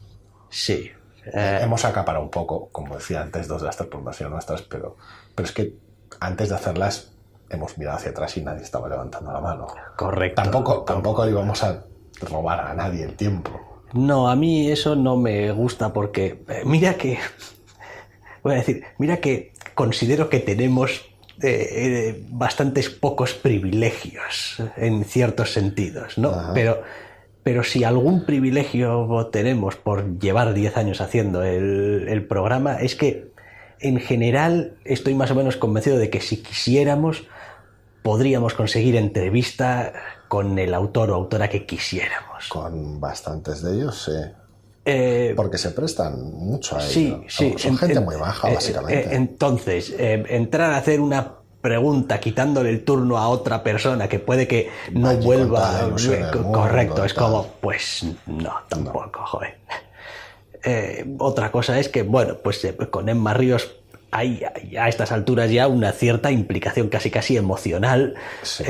Sí. Hemos acaparado un poco, como decía antes, 2 de las 3 preguntas nuestras, pero es que antes de hacerlas hemos mirado hacia atrás y nadie estaba levantando la mano. Correcto. Tampoco íbamos a robar a nadie el tiempo. No, a mí eso no me gusta porque mira que considero que tenemos bastantes pocos privilegios en ciertos sentidos, ¿no? Pero si algún privilegio tenemos por llevar 10 años haciendo el programa, es que en general estoy más o menos convencido de que si quisiéramos podríamos conseguir entrevista con el autor o autora que quisiéramos. Con bastantes de ellos, sí. Porque se prestan mucho a ello. Sí. Son gente muy baja, básicamente. Entonces, entrar a hacer una pregunta quitándole el turno a otra persona que puede que no vuelva... Correcto, es como, pues no, tampoco, joder. Otra cosa es que, bueno, pues con Emma Ríos hay a estas alturas ya una cierta implicación casi emocional. Sí.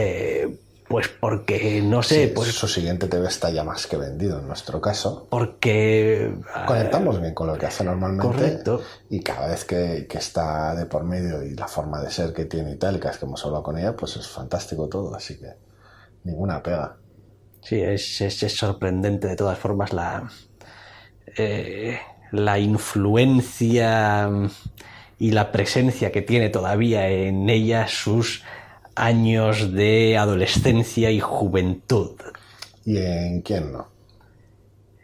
Pues porque, no sé... Sí, pues su siguiente TV está ya más que vendido en nuestro caso. Porque... conectamos bien con lo que hace normalmente. Correcto. Y cada vez que está de por medio y la forma de ser que tiene y tal, y cada vez que hemos hablado con ella, pues es fantástico todo, así que ninguna pega. Sí, es sorprendente de todas formas la influencia y la presencia que tiene todavía en ella sus años de adolescencia y juventud. ¿Y en quién no?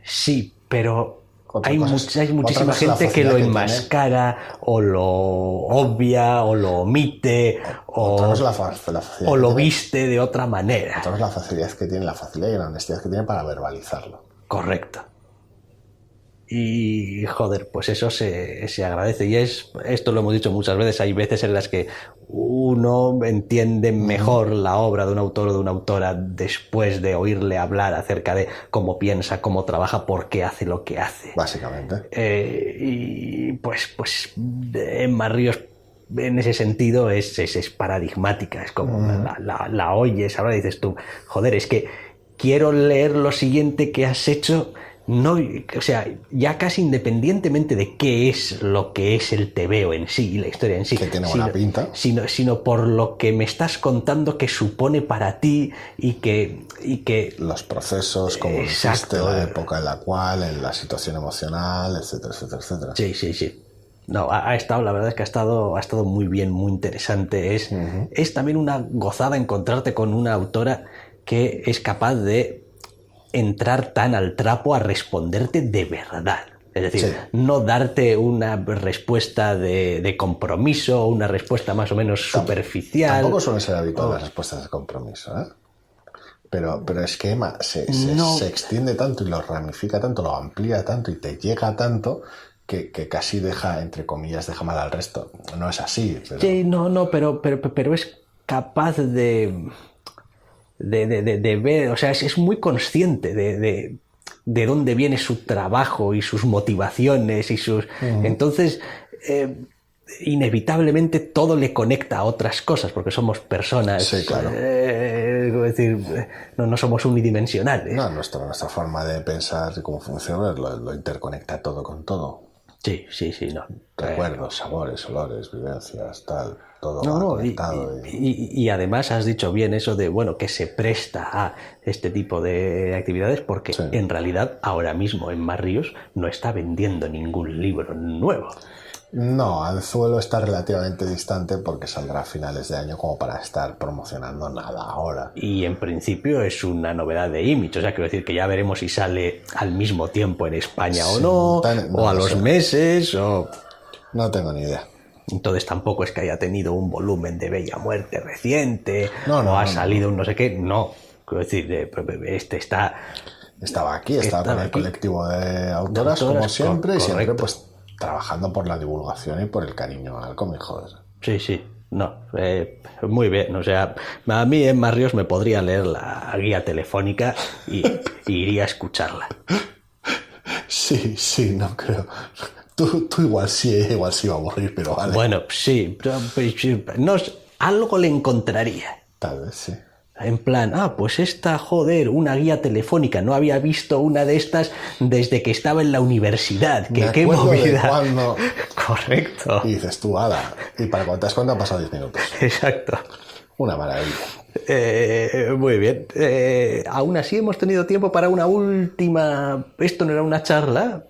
Sí, pero hay muchísima gente que lo enmascara o lo obvia o lo omite o lo viste de otra manera. Otra es la facilidad que tiene, la facilidad y la honestidad que tiene para verbalizarlo. Correcto. Y joder, pues eso se agradece. Y esto lo hemos dicho muchas veces, hay veces en las que uno entiende mejor la obra de un autor o de una autora después de oírle hablar acerca de cómo piensa, cómo trabaja, por qué hace lo que hace. Básicamente. Y pues Emma Ríos en ese sentido es paradigmática, es como la oyes, ahora dices tú, joder, es que quiero leer lo siguiente que has hecho. No, o sea, ya casi independientemente de qué es lo que es el tebeo en sí, la historia en sí, que tiene buena pinta, sino por lo que me estás contando que supone para ti y que los procesos, como dijiste, la época en la cual, en la situación emocional, etcétera, etcétera, etcétera. Sí. No, ha estado, la verdad es que ha estado muy bien, muy interesante. Es también una gozada encontrarte con una autora que es capaz de entrar tan al trapo a responderte de verdad. Es decir, Sí. no darte una respuesta de compromiso, una respuesta más o menos superficial. Tampoco suelen ser habituales las respuestas de compromiso, ¿eh? Pero es que Emma No. se extiende tanto y lo ramifica tanto, lo amplía tanto y te llega tanto que casi deja, entre comillas, deja mal al resto. No es así. Pero... Sí, no, pero es capaz de ver, o sea, es muy consciente de dónde viene su trabajo y sus motivaciones y sus... Entonces, inevitablemente todo le conecta a otras cosas, porque somos personas, Sí, claro. Es decir, no somos unidimensionales. No, nuestra forma de pensar y cómo funciona lo interconecta todo con todo. Sí, no. Recuerdos, sabores, olores, vivencias, tal, todo No, va no, conectado. y además has dicho bien eso de, bueno, que se presta a este tipo de actividades porque Sí. en realidad ahora mismo en Más Ríos no está vendiendo ningún libro nuevo. No, Anzuelo está relativamente distante porque saldrá a finales de año como para estar promocionando nada ahora. Y en principio es una novedad de Image, o sea, quiero decir que ya veremos si sale al mismo tiempo en España o no, o a los meses, o... No tengo ni idea. Entonces tampoco es que haya tenido un volumen de Bella Muerte reciente, No, o ha salido un no sé qué, no. Quiero decir, este está... Estaba aquí, estaba con el aquí. colectivo de autoras, como siempre, y siempre pues trabajando por la divulgación y por el cariño al cómic, joder. Sí, no, muy bien, o sea, a mí en Más Ríos me podría leer la guía telefónica y iría a escucharla. Sí, no creo. Tú igual sí va a aburrir, pero vale. Bueno, sí, no, algo le encontraría. Tal vez sí. En plan, pues esta, joder, una guía telefónica. No había visto una de estas desde que estaba en la universidad. ¡Qué movida! Cuando... Correcto. Y dices tú, ala. Y para cuando te das cuenta han pasado 10 minutos. Exacto. Una maravilla. Muy bien. Aún así hemos tenido tiempo para una última... Esto no era una charla.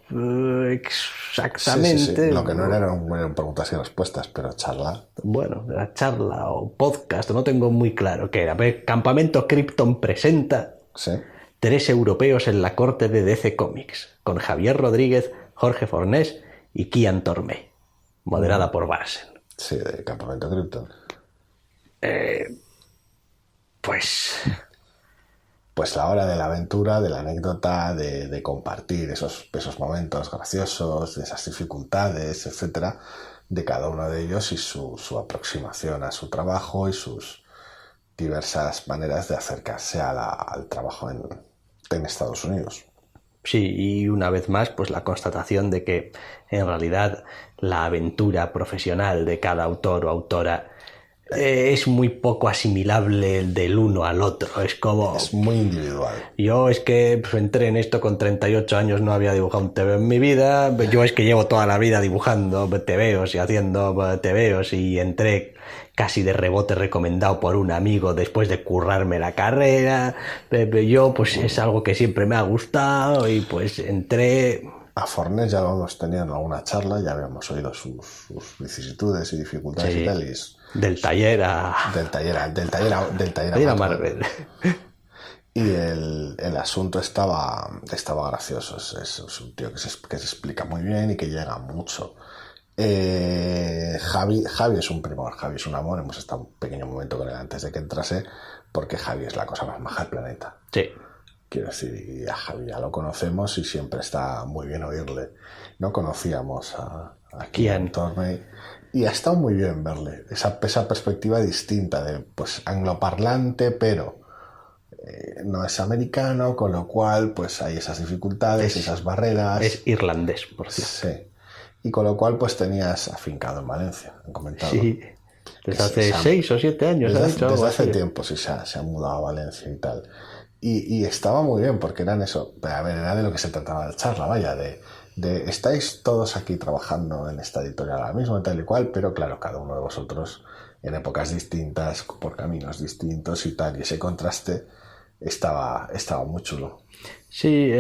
Exactamente. Sí. Lo que no eran preguntas y respuestas, pero charla. Bueno, la charla o podcast, no tengo muy claro qué era. Campamento Krypton presenta Sí. 3 europeos en la corte de DC Comics, con Javier Rodríguez, Jorge Fornés y Kian Tormé, moderada por Barsen. Sí, de Campamento Krypton. Pues la hora de la aventura, de la anécdota, de compartir esos momentos graciosos, de esas dificultades, etcétera, de cada uno de ellos y su aproximación a su trabajo y sus diversas maneras de acercarse al trabajo en Estados Unidos. Sí, y una vez más, pues la constatación de que en realidad la aventura profesional de cada autor o autora es muy poco asimilable del uno al otro. Es como... Es muy individual. Yo es que entré en esto con 38 años, no había dibujado un TVO en mi vida. Yo es que llevo toda la vida dibujando TVOs y haciendo TVOs y entré casi de rebote recomendado por un amigo después de currarme la carrera. Yo pues es algo que siempre me ha gustado y pues entré... A Fornés ya lo hemos tenido en alguna charla, ya habíamos oído sus vicisitudes y dificultades y tal. Del taller a... Del taller a Marvel. Y el asunto estaba gracioso. Es un tío que se explica muy bien y que llega mucho. Javi es un primor, Javi es un amor. Hemos estado un pequeño momento con él antes de que entrase, porque Javi es la cosa más maja del planeta. Sí. Quiero decir, a Javi ya lo conocemos y siempre está muy bien oírle. No conocíamos a Kian Tormé y ha estado muy bien verle. Esa perspectiva distinta de, pues, angloparlante, pero no es americano, con lo cual, pues, hay esas dificultades, esas barreras. Es irlandés, por cierto. Sí. Y con lo cual, pues, tenías afincado en Valencia, han comentado. Sí. Desde hace 6 o 7 años. Desde hace tiempo, sí, se ha mudado a Valencia y tal. Y estaba muy bien, porque eran eso. A ver, era de lo que se trataba la charla, vaya, de estáis todos aquí trabajando en esta editorial ahora mismo, tal y cual, pero claro, cada uno de vosotros en épocas distintas, por caminos distintos y tal, y ese contraste estaba muy chulo. Sí,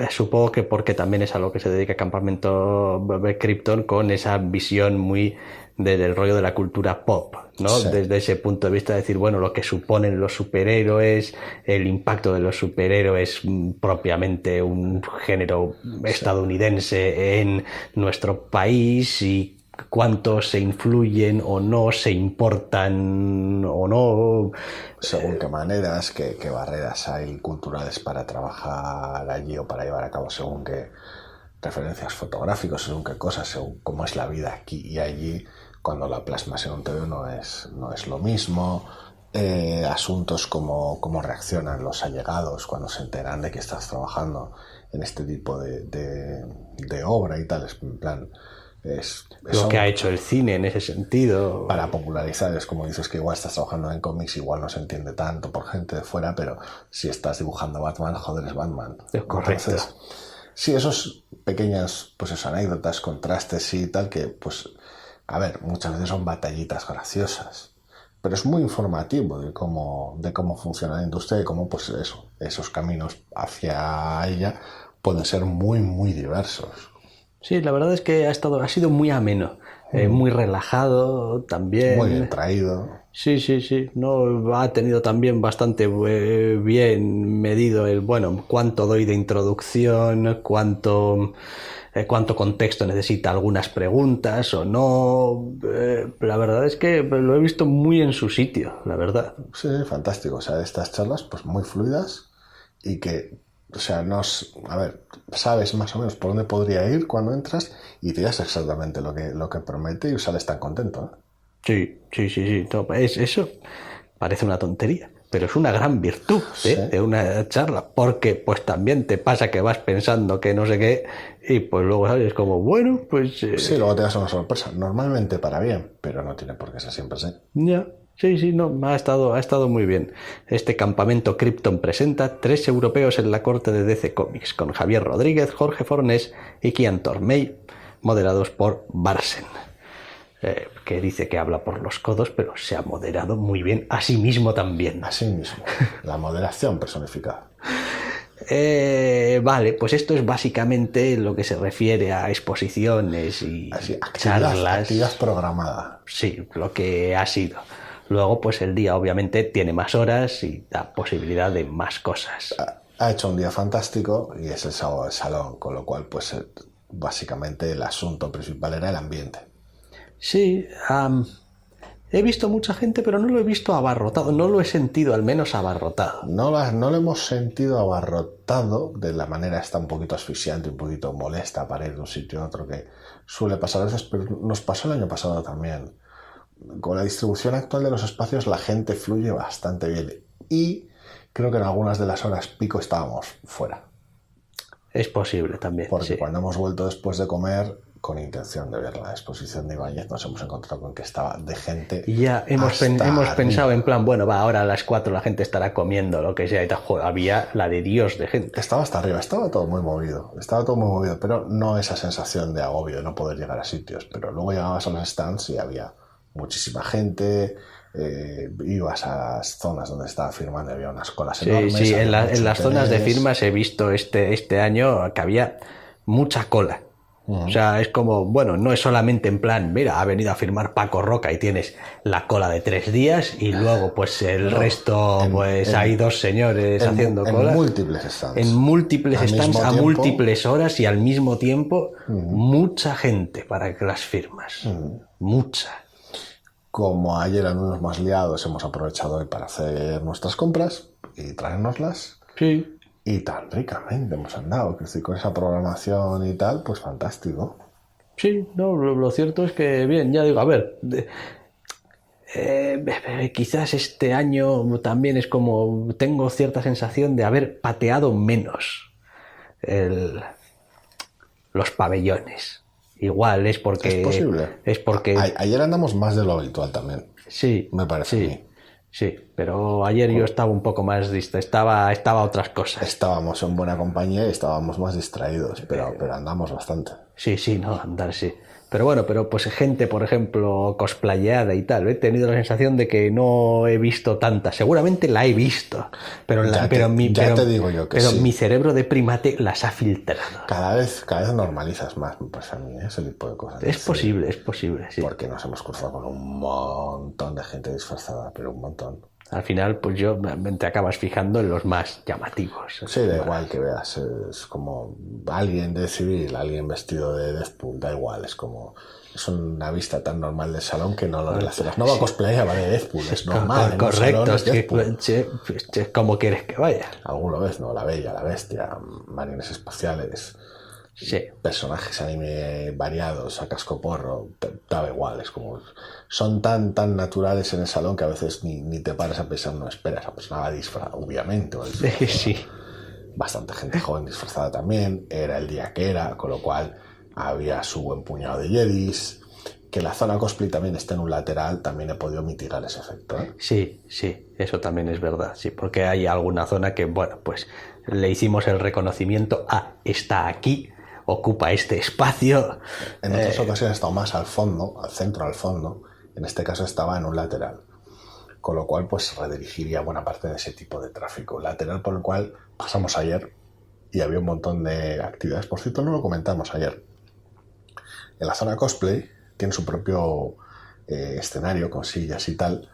supongo que porque también es a lo que se dedica Campamento Krypton, con esa visión muy desde el rollo de la cultura pop, ¿no? Sí. Desde ese punto de vista de decir, bueno, lo que suponen los superhéroes, el impacto de los superhéroes propiamente un género estadounidense en nuestro país y cuánto se influyen o no, se importan o no. Según qué maneras, qué barreras hay culturales para trabajar allí o para llevar a cabo según qué referencias fotográficas, según qué cosas, según cómo es la vida aquí y allí, cuando la plasmas en un TV no es lo mismo. Asuntos como cómo reaccionan los allegados cuando se enteran de que estás trabajando en este tipo de obra y tal, en plan... Lo que ha hecho el cine en ese sentido. Para popularizar, es como dices que igual estás trabajando en cómics, igual no se entiende tanto por gente de fuera, pero si estás dibujando Batman, joder, es Batman. Es correcto. Entonces, sí, esos pequeñas, pues eso, anécdotas, contrastes y tal, que pues, a ver, muchas veces son batallitas graciosas, pero es muy informativo de cómo funciona la industria y cómo, pues eso, esos caminos hacia ella pueden ser muy, muy diversos. Sí, la verdad es que ha sido muy ameno, muy relajado también. Muy bien traído. Sí. No, ha tenido también bastante bien medido el, bueno, cuánto doy de introducción, cuánto contexto necesita algunas preguntas o no. La verdad es que lo he visto muy en su sitio, la verdad. Sí, fantástico. O sea, estas charlas, pues muy fluidas y que... O sea, a ver, sabes más o menos por dónde podría ir cuando entras y te das exactamente lo que promete y sales tan contento, ¿eh? Sí. No, eso parece una tontería, pero es una gran virtud de una charla, porque pues también te pasa que vas pensando que no sé qué y pues luego sales como, bueno, pues... Sí, luego te das una sorpresa. Normalmente para bien, pero no tiene por qué ser siempre así. Ya. Sí, no, ha estado muy bien. Este campamento Krypton presenta 3 europeos en la corte de DC Comics, con Javier Rodríguez, Jorge Fornés y Kian Tormey, moderados por Barsen, que dice que habla por los codos, pero se ha moderado muy bien a sí mismo también. Así mismo, la moderación personificada. Vale, pues esto es básicamente lo que se refiere a exposiciones y charlas. Actividad programada. Sí, lo que ha sido. Luego, pues el día obviamente tiene más horas y da posibilidad de más cosas. Ha hecho un día fantástico y es el sábado del salón, con lo cual, pues básicamente el asunto principal era el ambiente. Sí, he visto mucha gente, pero no lo he visto abarrotado, no lo he sentido al menos abarrotado. No lo hemos sentido abarrotado de la manera esta un poquito asfixiante, un poquito molesta para ir de un sitio a otro, que suele pasar a veces, pero nos pasó el año pasado también. Con la distribución actual de los espacios la gente fluye bastante bien y creo que en algunas de las horas pico estábamos fuera. Es posible también. Porque cuando hemos vuelto después de comer, con intención de ver la exposición de Ibáñez, nos hemos encontrado con que estaba de gente. Y ya hemos pensado en plan, bueno, va, ahora a las 4 la gente estará comiendo, lo que sea, y tal. Joder, había la de Dios de gente. Estaba hasta arriba, estaba todo muy movido, pero no esa sensación de agobio de no poder llegar a sitios. Pero luego llegabas a los stands y había muchísima gente, ibas a las zonas donde estaba firmando y había unas colas enormes. Sí, en las zonas de firmas he visto este año que había mucha cola. O sea, es como, bueno, no es solamente en plan, mira, ha venido a firmar Paco Roca y tienes la cola de 3 días y luego pues el resto, hay 2 señores haciendo cola. En múltiples stands. En múltiples stands a múltiples horas y al mismo tiempo, mucha gente para que las firmas. Mucha. Como ayer eran unos más liados, hemos aprovechado hoy para hacer nuestras compras y traérnoslas. Sí. Y tan ricamente hemos andado, que estoy con esa programación y tal, pues fantástico. Sí, no, lo cierto es que bien, ya digo, a ver, quizás este año también es como, tengo cierta sensación de haber pateado menos los pabellones. Igual es porque... Es posible. Es porque... Ayer andamos más de lo habitual también. Sí. Me parece a mí. Sí, pero ayer yo estaba un poco más estaba a otras cosas. Estábamos en buena compañía y estábamos más distraídos, pero andamos bastante. Sí, no, andar sí. Pero bueno, pero pues gente, por ejemplo, cosplayada y tal, he tenido la sensación de que no he visto tanta. Seguramente la he visto, pero, te digo yo que pero sí. mi cerebro de primate las ha filtrado. Cada vez normalizas más, me pasa a mí, ese tipo de cosas. Es posible, sí. Porque nos hemos cruzado con un montón de gente disfrazada, pero un montón. Al final, pues te acabas fijando en los más llamativos. Sí, da igual que veas, es como alguien de civil, alguien vestido de Deadpool, da igual, es como... Es una vista tan normal del salón que no lo relacionas. No va a cosplayar, va de Deadpool, es normal. Correcto, es como quieres que vaya. Alguna vez, ¿no? La Bella, la Bestia, marines espaciales, sí. Personajes anime variados, a cascoporro, daba igual, es como... Son tan naturales en el salón que a veces ni te paras a pensar, no esperas, a persona va disfrazada, obviamente. Sí. Bastante gente joven disfrazada también, era el día que era, con lo cual había su buen puñado de jedis. Que la zona cosplay también esté en un lateral también he podido mitigar ese efecto, ¿eh? Sí, eso también es verdad, sí, porque hay alguna zona que, bueno, pues le hicimos el reconocimiento está aquí, ocupa este espacio. En otras ocasiones he estado más al fondo, al centro, al fondo. En este caso estaba en un lateral, con lo cual pues redirigiría buena parte de ese tipo de tráfico. Lateral por el cual pasamos ayer y había un montón de actividades. Por cierto, no lo comentamos ayer. En la zona cosplay tiene su propio escenario con sillas y tal,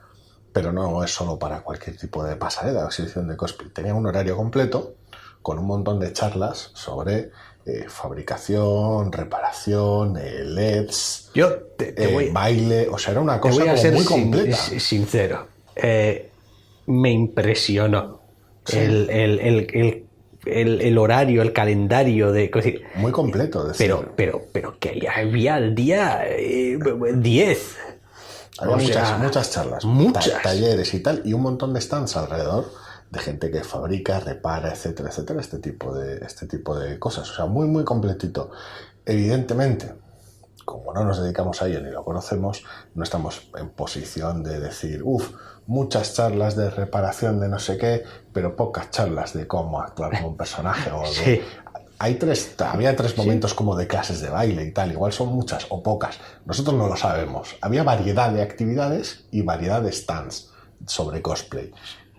pero no es solo para cualquier tipo de pasarela o exhibición de cosplay. Tenía un horario completo con un montón de charlas sobre fabricación, reparación, LEDs, baile, o sea, era una cosa como muy completa. Sincero, me impresionó sí. el horario, el calendario de... Decir, muy completo. Pero que había al día 10. Había muchas charlas, talleres y tal, y un montón de stands alrededor de gente que fabrica, repara, etcétera, etcétera, este tipo de cosas. O sea, muy completito. Evidentemente, como no nos dedicamos a ello ni lo conocemos, no estamos en posición de decir, muchas charlas de reparación de no sé qué, pero pocas charlas de cómo actuar como un personaje. O de... Sí. Había tres momentos como de clases de baile y tal, igual son muchas o pocas. Nosotros no lo sabemos. Había variedad de actividades y variedad de stands sobre cosplay.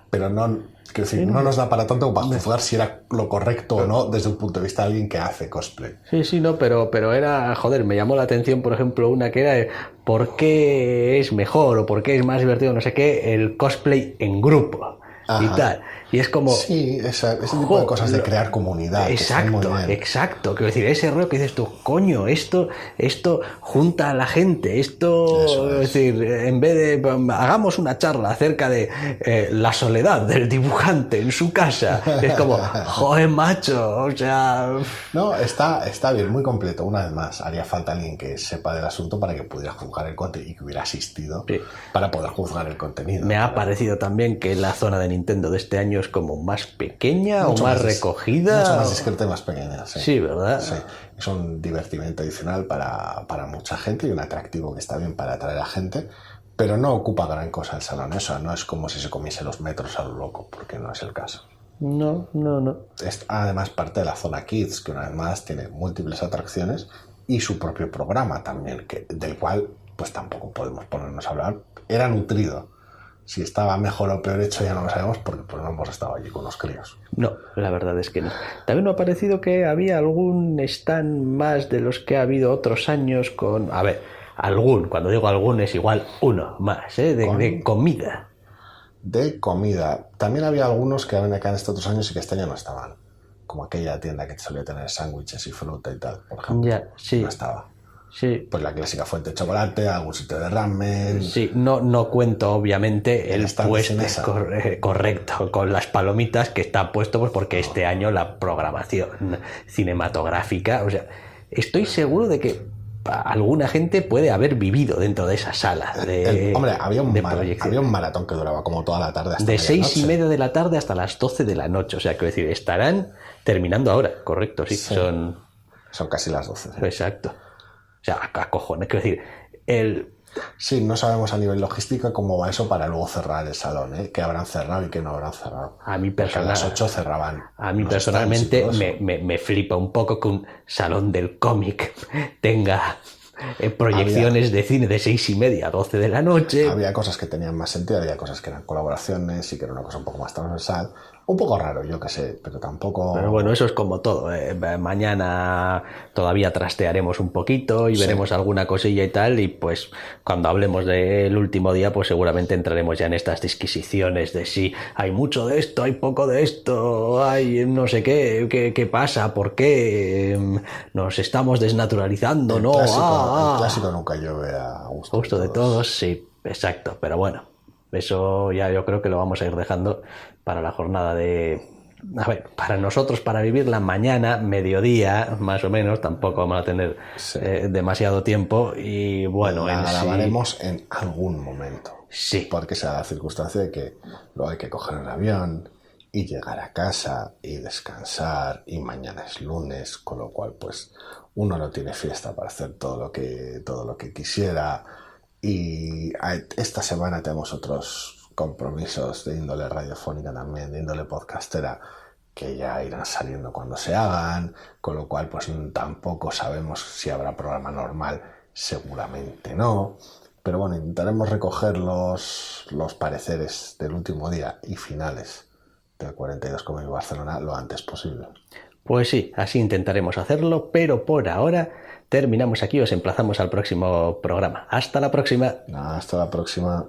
Pero no nos da para tanto para juzgar si era lo correcto o no desde un punto de vista de alguien que hace cosplay. Sí, no, pero era, me llamó la atención, por ejemplo, una que era ¿por qué es mejor o por qué es más divertido, no sé qué, el cosplay en grupo? Ajá. Y tal. Y es como... Sí, ese tipo de cosas de crear comunidad. Exacto. Quiero decir, ese rollo que dices tú, coño, esto junta a la gente, es decir, en vez de... Hagamos una charla acerca de la soledad del dibujante en su casa. Es como, joder, macho, o sea... No, está bien, muy completo. Una vez más, haría falta alguien que sepa del asunto para que pudiera juzgar el contenido y que hubiera asistido para poder juzgar el contenido. Me ha parecido también que la zona de Nintendo de este año es como más pequeña o más recogida. Mucho más discreta y más pequeña. Sí, ¿verdad? Sí. Es un divertimento adicional para mucha gente y un atractivo que está bien para atraer a gente, pero no ocupa gran cosa el salón. Eso no es como si se comiese los metros a lo loco, porque no es el caso. No. Es además parte de la zona Kids, que una vez más tiene múltiples atracciones y su propio programa también, del cual pues tampoco podemos ponernos a hablar. Era nutrido. Si estaba mejor o peor hecho ya no lo sabemos porque pues no hemos estado allí con los críos. No, la verdad es que no. También me ha parecido que había algún stand más de los que ha habido otros años con... A ver, cuando digo algún es igual uno más, de comida. De comida. También había algunos que habían acá en estos otros años y que este año no estaban. Como aquella tienda que solía tener sándwiches y fruta y tal, por ejemplo. Ya, sí. No estaba. Sí. Pues la clásica fuente de chocolate, algún sitio de ramen. Sí, no cuento obviamente el puesto correcto con las palomitas que está puesto pues porque este año la programación cinematográfica, o sea, estoy seguro de que alguna gente puede haber vivido dentro de esa sala hombre, había un maratón que duraba como toda la tarde hasta de 6:30 de la tarde hasta las 12 de la noche, o sea, quiero decir, estarán terminando ahora, correcto, sí. Son casi las 12. ¿sí? Exacto. O sea, a cojones, quiero decir, Sí, no sabemos a nivel logístico cómo va eso para luego cerrar el salón, ¿eh? Que habrán cerrado y que no habrán cerrado. A mí a las 8 cerraban. A mí personalmente me flipa un poco que un salón del cómic tenga proyecciones de cine de 6:30 a 12 de la noche. Había cosas que tenían más sentido, había cosas que eran colaboraciones y que era una cosa un poco más transversal. Un poco raro, yo qué sé, pero tampoco... Pero bueno, eso es como todo. Mañana todavía trastearemos un poquito y veremos alguna cosilla y tal, y pues cuando hablemos del último día, pues seguramente entraremos ya en estas disquisiciones de si hay mucho de esto, hay poco de esto, hay no sé qué pasa, por qué nos estamos desnaturalizando, el ¿no? el clásico nunca llueve a gusto de todos, sí, exacto, pero bueno, eso ya yo creo que lo vamos a ir dejando para la jornada de... A ver, para nosotros, para vivirla mañana, mediodía, más o menos, tampoco vamos a tener demasiado tiempo y bueno... La grabaremos en algún momento. Sí. Porque se da la circunstancia de que luego hay que coger el avión y llegar a casa y descansar y mañana es lunes, con lo cual pues uno no tiene fiesta para hacer todo lo que quisiera y esta semana tenemos otros compromisos de índole radiofónica también, de índole podcastera, que ya irán saliendo cuando se hagan, con lo cual pues tampoco sabemos si habrá programa normal, seguramente no, pero bueno, intentaremos recoger los pareceres del último día y finales del 42 Comedy Barcelona lo antes posible. Pues sí, así intentaremos hacerlo, pero por ahora terminamos aquí, os emplazamos al próximo programa. Hasta la próxima. Hasta la próxima.